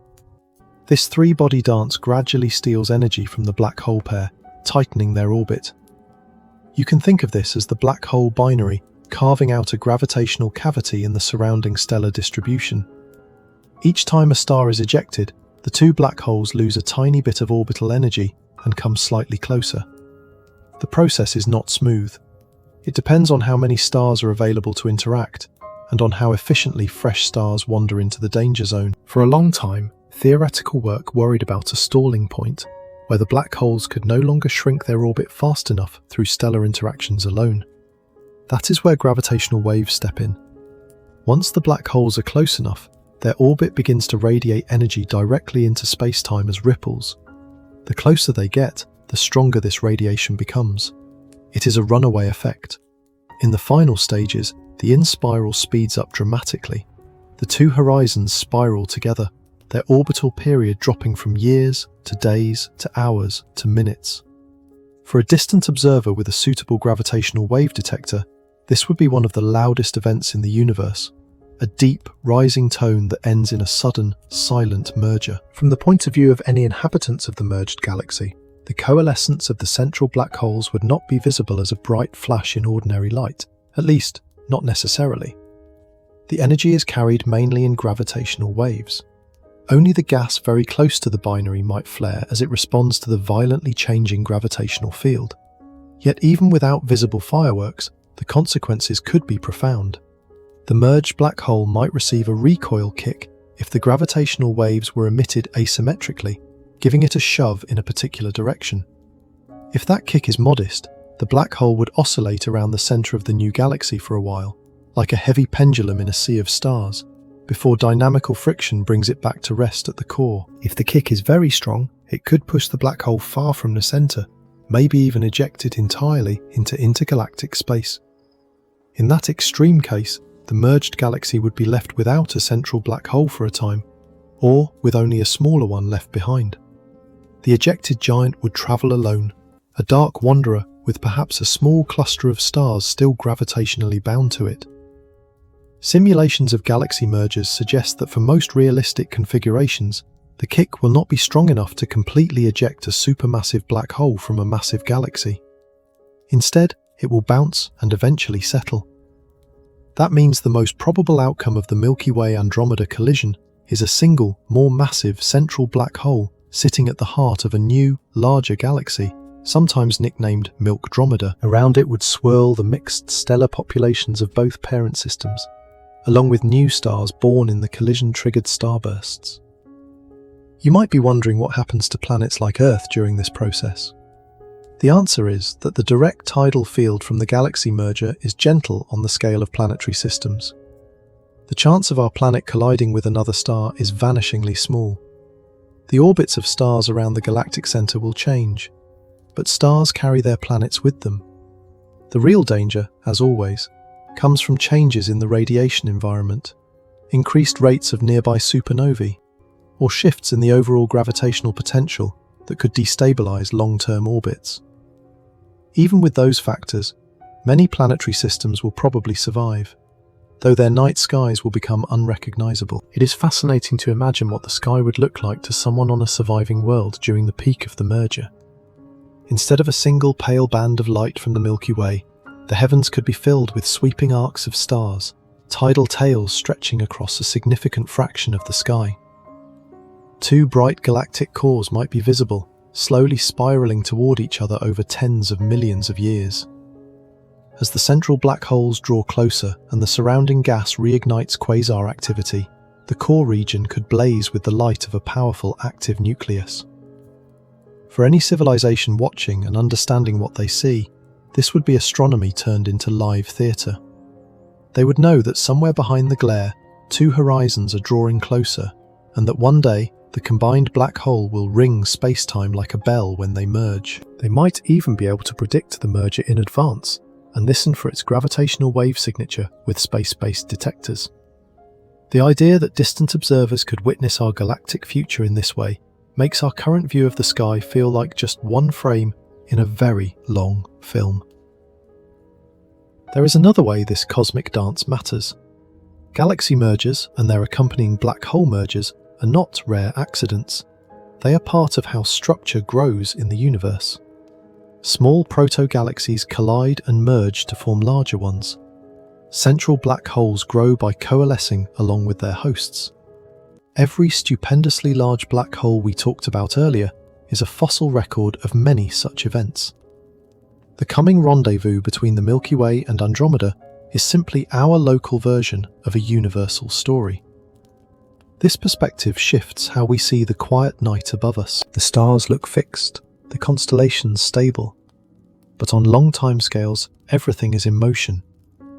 This three-body dance gradually steals energy from the black hole pair, tightening their orbit. You can think of this as the black hole binary carving out a gravitational cavity in the surrounding stellar distribution. Each time a star is ejected, the two black holes lose a tiny bit of orbital energy and come slightly closer. The process is not smooth. It depends on how many stars are available to interact, and on how efficiently fresh stars wander into the danger zone. For a long time, theoretical work worried about a stalling point, where the black holes could no longer shrink their orbit fast enough through stellar interactions alone. That is where gravitational waves step in. Once the black holes are close enough, their orbit begins to radiate energy directly into space-time as ripples. The closer they get, the stronger this radiation becomes. It is a runaway effect. In the final stages, the in-spiral speeds up dramatically. The two horizons spiral together, their orbital period dropping from years to days to hours to minutes. For a distant observer with a suitable gravitational wave detector, this would be one of the loudest events in the universe, a deep, rising tone that ends in a sudden, silent merger. From the point of view of any inhabitants of the merged galaxy, the coalescence of the central black holes would not be visible as a bright flash in ordinary light, at least, not necessarily. The energy is carried mainly in gravitational waves. Only the gas very close to the binary might flare as it responds to the violently changing gravitational field. Yet even without visible fireworks, the consequences could be profound. The merged black hole might receive a recoil kick if the gravitational waves were emitted asymmetrically, giving it a shove in a particular direction. If that kick is modest, the black hole would oscillate around the center of the new galaxy for a while, like a heavy pendulum in a sea of stars, before dynamical friction brings it back to rest at the core. If the kick is very strong, it could push the black hole far from the center, maybe even eject it entirely into intergalactic space. In that extreme case, the merged galaxy would be left without a central black hole for a time, or with only a smaller one left behind. The ejected giant would travel alone, a dark wanderer with perhaps a small cluster of stars still gravitationally bound to it. Simulations of galaxy mergers suggest that for most realistic configurations, the kick will not be strong enough to completely eject a supermassive black hole from a massive galaxy. Instead, it will bounce and eventually settle. That means the most probable outcome of the Milky Way-Andromeda collision is a single, more massive central black hole sitting at the heart of a new, larger galaxy, sometimes nicknamed Milkdromeda. Around it would swirl the mixed stellar populations of both parent systems, along with new stars born in the collision-triggered starbursts. You might be wondering what happens to planets like Earth during this process. The answer is that the direct tidal field from the galaxy merger is gentle on the scale of planetary systems. The chance of our planet colliding with another star is vanishingly small. The orbits of stars around the galactic center will change, but stars carry their planets with them. The real danger, as always, comes from changes in the radiation environment, increased rates of nearby supernovae, or shifts in the overall gravitational potential that could destabilize long-term orbits. Even with those factors, many planetary systems will probably survive, though their night skies will become unrecognizable. It is fascinating to imagine what the sky would look like to someone on a surviving world during the peak of the merger. Instead of a single pale band of light from the Milky Way, the heavens could be filled with sweeping arcs of stars, tidal tails stretching across a significant fraction of the sky. Two bright galactic cores might be visible, slowly spiraling toward each other over tens of millions of years. As the central black holes draw closer and the surrounding gas reignites quasar activity, the core region could blaze with the light of a powerful active nucleus. For any civilization watching and understanding what they see, this would be astronomy turned into live theatre. They would know that somewhere behind the glare, two horizons are drawing closer, and that one day, the combined black hole will ring space-time like a bell when they merge. They might even be able to predict the merger in advance and listen for its gravitational wave signature with space-based detectors. The idea that distant observers could witness our galactic future in this way makes our current view of the sky feel like just one frame in a very long film. There is another way this cosmic dance matters. Galaxy mergers and their accompanying black hole mergers are not rare accidents. They are part of how structure grows in the universe. Small proto-galaxies collide and merge to form larger ones. Central black holes grow by coalescing along with their hosts. Every stupendously large black hole we talked about earlier is a fossil record of many such events. The coming rendezvous between the Milky Way and Andromeda is simply our local version of a universal story. This perspective shifts how we see the quiet night above us. The stars look fixed, the constellations stable. But on long timescales, everything is in motion.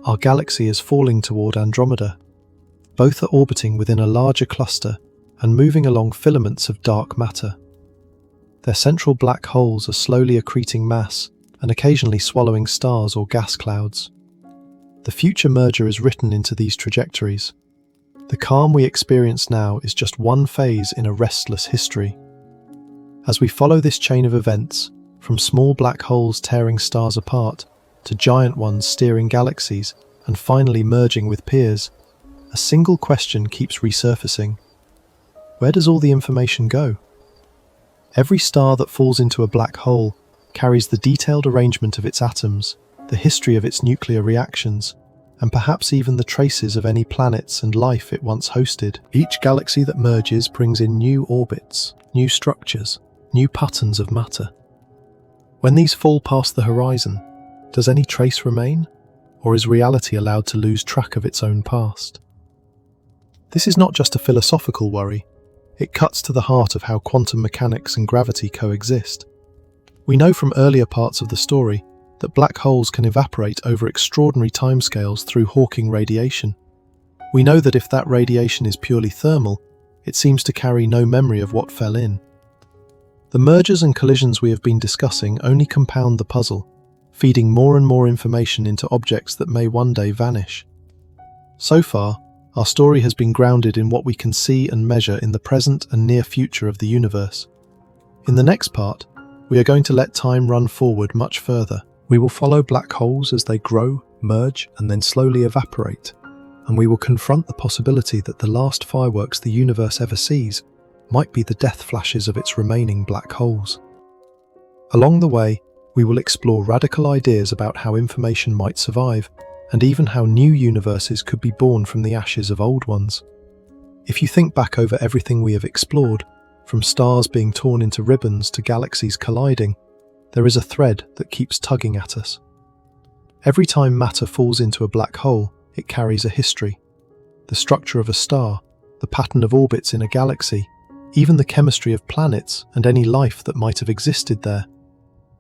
Our galaxy is falling toward Andromeda. Both are orbiting within a larger cluster and moving along filaments of dark matter. Their central black holes are slowly accreting mass and occasionally swallowing stars or gas clouds. The future merger is written into these trajectories. The calm we experience now is just one phase in a restless history. As we follow this chain of events, from small black holes tearing stars apart, to giant ones steering galaxies, and finally merging with peers, a single question keeps resurfacing. Where does all the information go? Every star that falls into a black hole carries the detailed arrangement of its atoms, the history of its nuclear reactions, and perhaps even the traces of any planets and life it once hosted. Each galaxy that merges brings in new orbits, new structures, new patterns of matter. When these fall past the horizon, does any trace remain, or is reality allowed to lose track of its own past? This is not just a philosophical worry, it cuts to the heart of how quantum mechanics and gravity coexist. We know from earlier parts of the story that black holes can evaporate over extraordinary timescales through Hawking radiation. We know that if that radiation is purely thermal, it seems to carry no memory of what fell in. The mergers and collisions we have been discussing only compound the puzzle, feeding more and more information into objects that may one day vanish. So far, our story has been grounded in what we can see and measure in the present and near future of the universe. In the next part, we are going to let time run forward much further. We will follow black holes as they grow, merge, and then slowly evaporate, and we will confront the possibility that the last fireworks the universe ever sees might be the death flashes of its remaining black holes. Along the way, we will explore radical ideas about how information might survive, and even how new universes could be born from the ashes of old ones. If you think back over everything we have explored, from stars being torn into ribbons to galaxies colliding, there is a thread that keeps tugging at us. Every time matter falls into a black hole, it carries a history. The structure of a star, the pattern of orbits in a galaxy, even the chemistry of planets and any life that might have existed there.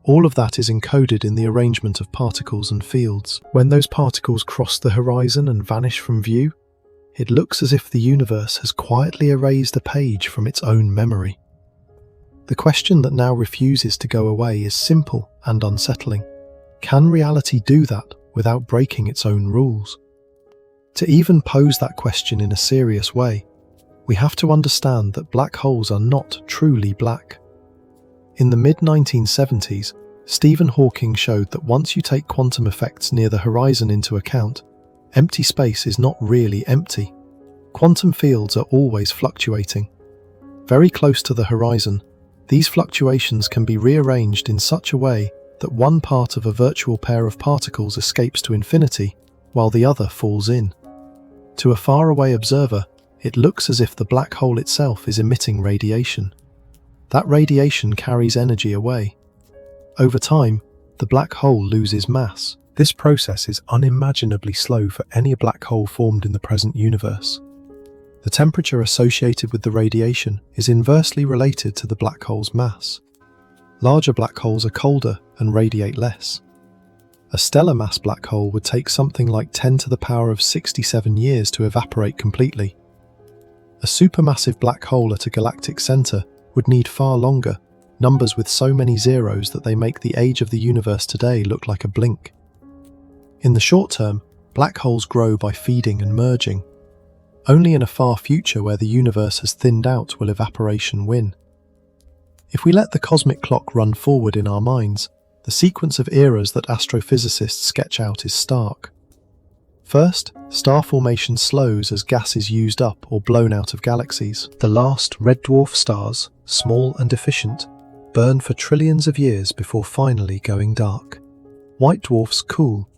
All of that is encoded in the arrangement of particles and fields. When those particles cross the horizon and vanish from view, it looks as if the universe has quietly erased a page from its own memory. The question that now refuses to go away is simple and unsettling. Can reality do that without breaking its own rules? To even pose that question in a serious way, we have to understand that black holes are not truly black. In the mid-1970s, Stephen Hawking showed that once you take quantum effects near the horizon into account, empty space is not really empty. Quantum fields are always fluctuating. Very close to the horizon, these fluctuations can be rearranged in such a way that one part of a virtual pair of particles escapes to infinity, while the other falls in. To a faraway observer, it looks as if the black hole itself is emitting radiation. That radiation carries energy away. Over time, the black hole loses mass. This process is unimaginably slow for any black hole formed in the present universe. The temperature associated with the radiation is inversely related to the black hole's mass. Larger black holes are colder and radiate less. A stellar mass black hole would take something like 10 to the power of 67 years to evaporate completely. A supermassive black hole at a galactic center would need far longer, numbers with so many zeros that they make the age of the universe today look like a blink. In the short term, black holes grow by feeding and merging. Only in a far future where the universe has thinned out will evaporation win. If we let the cosmic clock run forward in our minds, the sequence of eras that astrophysicists sketch out is stark. First, star formation slows as gas is used up or blown out of galaxies. The last red dwarf stars, small and efficient, burn for trillions of years before finally going dark. White dwarfs cool,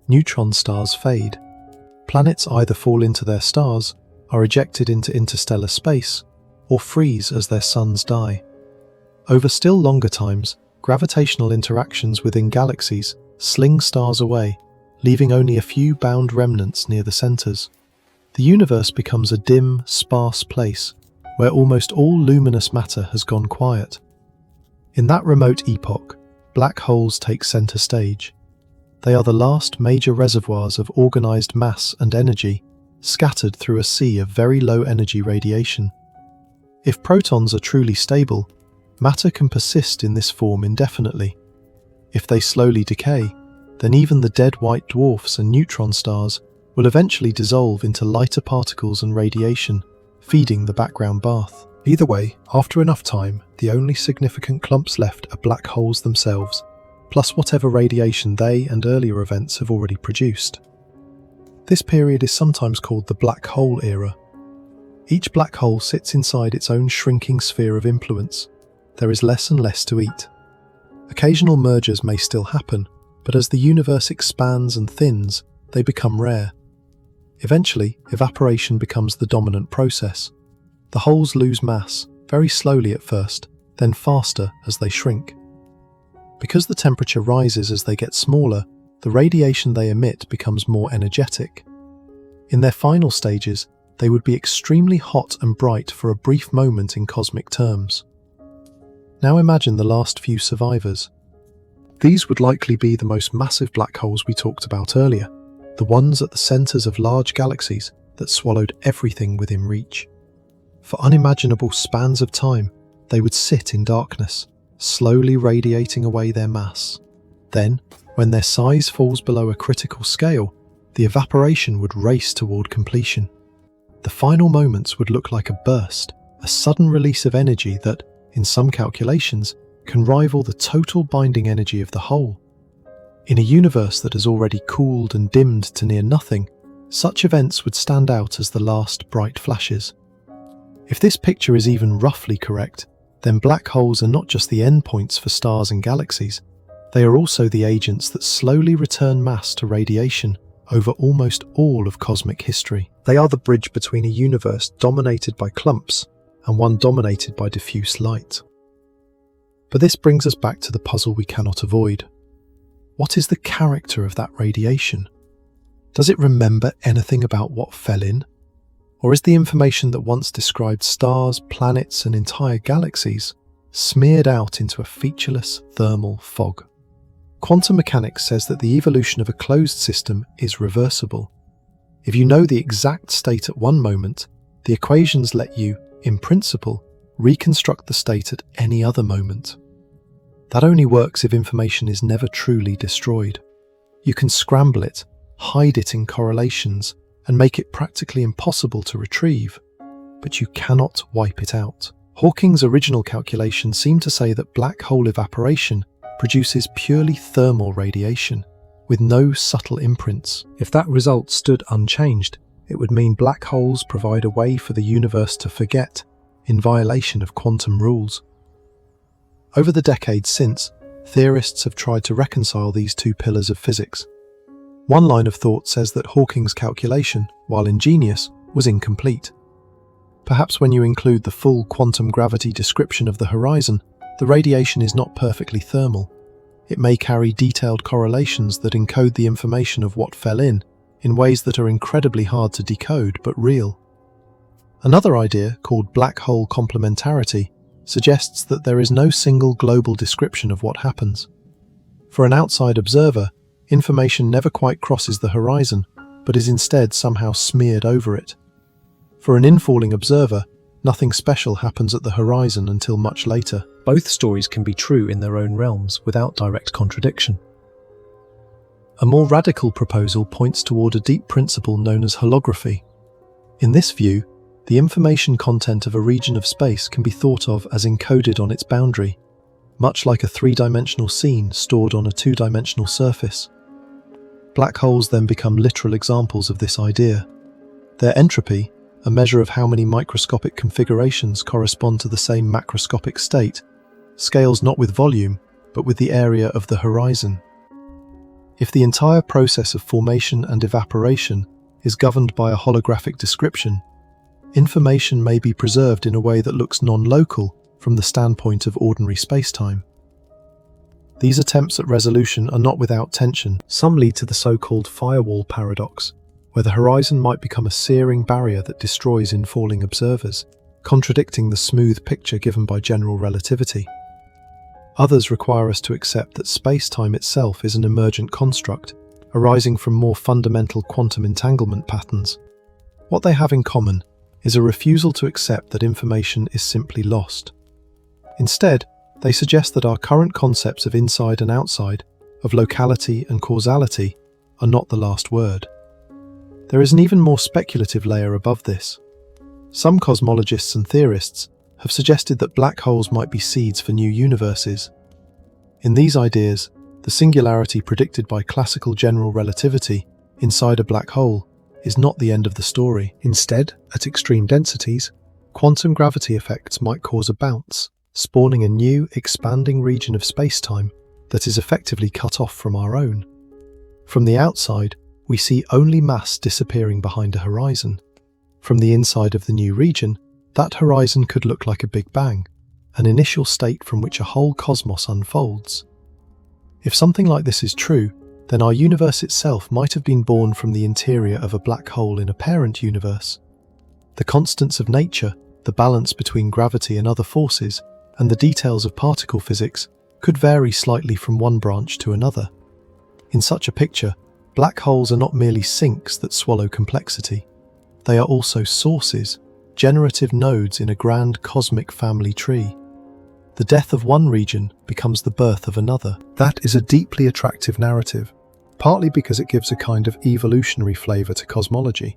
neutron stars fade. Planets either fall into their stars, are ejected into interstellar space, or freeze as their suns die. Over still longer times, gravitational interactions within galaxies sling stars away, leaving only a few bound remnants near the centers. The universe becomes a dim, sparse place, where almost all luminous matter has gone quiet. In that remote epoch, black holes take center stage. They are the last major reservoirs of organized mass and energy, scattered through a sea of very low-energy radiation. If protons are truly stable, matter can persist in this form indefinitely. If they slowly decay, then even the dead white dwarfs and neutron stars will eventually dissolve into lighter particles and radiation, feeding the background bath. Either way, after enough time, the only significant clumps left are black holes themselves, plus whatever radiation they and earlier events have already produced. This period is sometimes called the black hole era. Each black hole sits inside its own shrinking sphere of influence. There is less and less to eat. Occasional mergers may still happen, but as the universe expands and thins, they become rare. Eventually, evaporation becomes the dominant process. The holes lose mass, very slowly at first, then faster as they shrink. Because the temperature rises as they get smaller, the radiation they emit becomes more energetic. In their final stages, they would be extremely hot and bright for a brief moment in cosmic terms. Now imagine the last few survivors. These would likely be the most massive black holes we talked about earlier, the ones at the centers of large galaxies that swallowed everything within reach. For unimaginable spans of time, they would sit in darkness, slowly radiating away their mass. Then, when their size falls below a critical scale, the evaporation would race toward completion. The final moments would look like a burst, a sudden release of energy that, in some calculations, can rival the total binding energy of the whole. In a universe that has already cooled and dimmed to near nothing, such events would stand out as the last bright flashes. If this picture is even roughly correct, then black holes are not just the endpoints for stars and galaxies, they are also the agents that slowly return mass to radiation over almost all of cosmic history. They are the bridge between a universe dominated by clumps and one dominated by diffuse light. But this brings us back to the puzzle we cannot avoid. What is the character of that radiation? Does it remember anything about what fell in? Or is the information that once described stars, planets, and entire galaxies smeared out into a featureless thermal fog? Quantum mechanics says that the evolution of a closed system is reversible. If you know the exact state at one moment, the equations let you, in principle, reconstruct the state at any other moment. That only works if information is never truly destroyed. You can scramble it, hide it in correlations, and make it practically impossible to retrieve, but you cannot wipe it out. Hawking's original calculations seem to say that black hole evaporation produces purely thermal radiation, with no subtle imprints. If that result stood unchanged, it would mean black holes provide a way for the universe to forget, in violation of quantum rules. Over the decades since, theorists have tried to reconcile these two pillars of physics. One line of thought says that Hawking's calculation, while ingenious, was incomplete. Perhaps when you include the full quantum gravity description of the horizon, the radiation is not perfectly thermal. It may carry detailed correlations that encode the information of what fell in ways that are incredibly hard to decode but real. Another idea, called black hole complementarity, suggests that there is no single global description of what happens. For an outside observer, information never quite crosses the horizon, but is instead somehow smeared over it. For an infalling observer, nothing special happens at the horizon until much later. Both stories can be true in their own realms without direct contradiction. A more radical proposal points toward a deep principle known as holography. In this view, the information content of a region of space can be thought of as encoded on its boundary, much like a three-dimensional scene stored on a two-dimensional surface. Black holes then become literal examples of this idea. Their entropy, a measure of how many microscopic configurations correspond to the same macroscopic state, scales not with volume, but with the area of the horizon. If the entire process of formation and evaporation is governed by a holographic description, information may be preserved in a way that looks non-local from the standpoint of ordinary spacetime. These attempts at resolution are not without tension. Some lead to the so-called firewall paradox, where the horizon might become a searing barrier that destroys infalling observers, contradicting the smooth picture given by general relativity. Others require us to accept that space-time itself is an emergent construct, arising from more fundamental quantum entanglement patterns. What they have in common is a refusal to accept that information is simply lost. Instead, they suggest that our current concepts of inside and outside, of locality and causality, are not the last word. There is an even more speculative layer above this. Some cosmologists and theorists have suggested that black holes might be seeds for new universes. In these ideas, the singularity predicted by classical general relativity inside a black hole is not the end of the story. Instead, at extreme densities, quantum gravity effects might cause a bounce, spawning a new, expanding region of spacetime that is effectively cut off from our own. From the outside, we see only mass disappearing behind a horizon. From the inside of the new region, that horizon could look like a Big Bang, an initial state from which a whole cosmos unfolds. If something like this is true, then our universe itself might have been born from the interior of a black hole in a parent universe. The constants of nature, the balance between gravity and other forces, and the details of particle physics could vary slightly from one branch to another. In such a picture, black holes are not merely sinks that swallow complexity. They are also sources, generative nodes in a grand cosmic family tree. The death of one region becomes the birth of another. That is a deeply attractive narrative, partly because it gives a kind of evolutionary flavour to cosmology.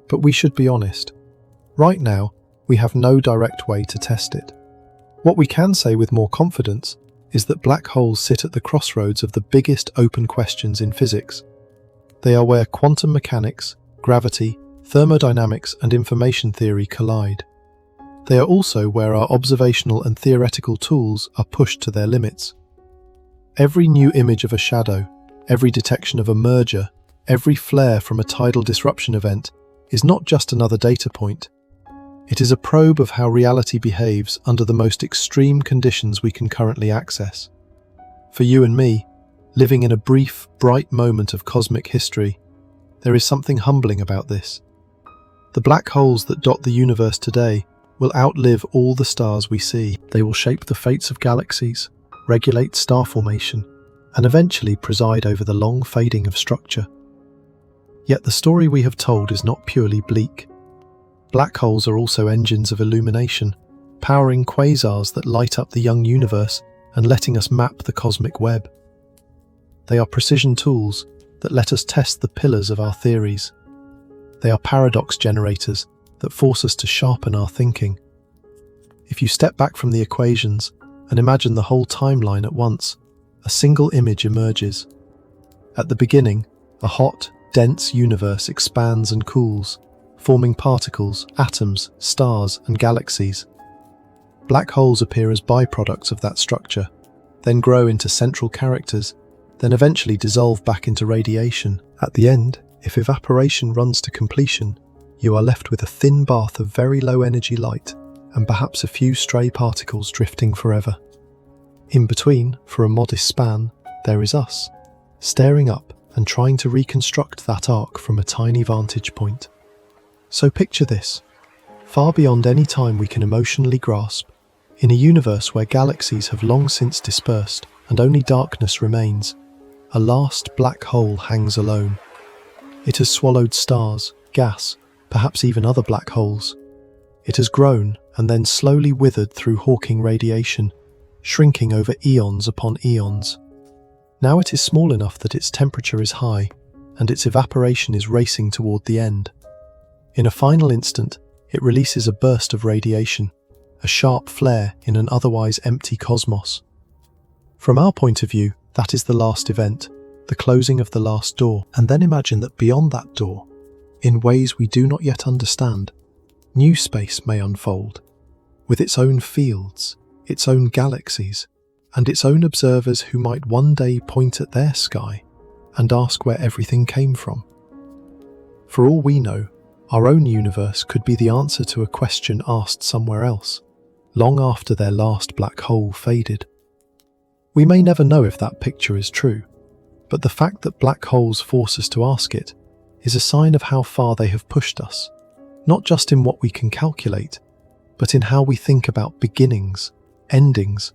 But we should be honest. Right now, we have no direct way to test it. What we can say with more confidence is that black holes sit at the crossroads of the biggest open questions in physics. They are where quantum mechanics, gravity, thermodynamics, and information theory collide. They are also where our observational and theoretical tools are pushed to their limits. Every new image of a shadow, every detection of a merger, every flare from a tidal disruption event is not just another data point. It is a probe of how reality behaves under the most extreme conditions we can currently access. For you and me, living in a brief, bright moment of cosmic history, there is something humbling about this. The black holes that dot the universe today will outlive all the stars we see. They will shape the fates of galaxies, regulate star formation, and eventually preside over the long fading of structure. Yet the story we have told is not purely bleak. Black holes are also engines of illumination, powering quasars that light up the young universe and letting us map the cosmic web. They are precision tools that let us test the pillars of our theories. They are paradox generators that force us to sharpen our thinking. If you step back from the equations and imagine the whole timeline at once, a single image emerges. At the beginning, a hot, dense universe expands and cools, forming particles, atoms, stars, and galaxies. Black holes appear as byproducts of that structure, then grow into central characters, then eventually dissolve back into radiation. At the end, if evaporation runs to completion, you are left with a thin bath of very low-energy light and perhaps a few stray particles drifting forever. In between, for a modest span, there is us, staring up and trying to reconstruct that arc from a tiny vantage point. So picture this, far beyond any time we can emotionally grasp, in a universe where galaxies have long since dispersed and only darkness remains, a last black hole hangs alone. It has swallowed stars, gas, perhaps even other black holes. It has grown and then slowly withered through Hawking radiation, shrinking over eons upon eons. Now it is small enough that its temperature is high, and its evaporation is racing toward the end. In a final instant, it releases a burst of radiation, a sharp flare in an otherwise empty cosmos. From our point of view, that is the last event, the closing of the last door. And then imagine that beyond that door, in ways we do not yet understand, new space may unfold, with its own fields, its own galaxies, and its own observers who might one day point at their sky and ask where everything came from. For all we know, our own universe could be the answer to a question asked somewhere else, long after their last black hole faded. We may never know if that picture is true, but the fact that black holes force us to ask it is a sign of how far they have pushed us, not just in what we can calculate, but in how we think about beginnings, endings,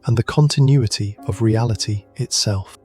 and the continuity of reality itself.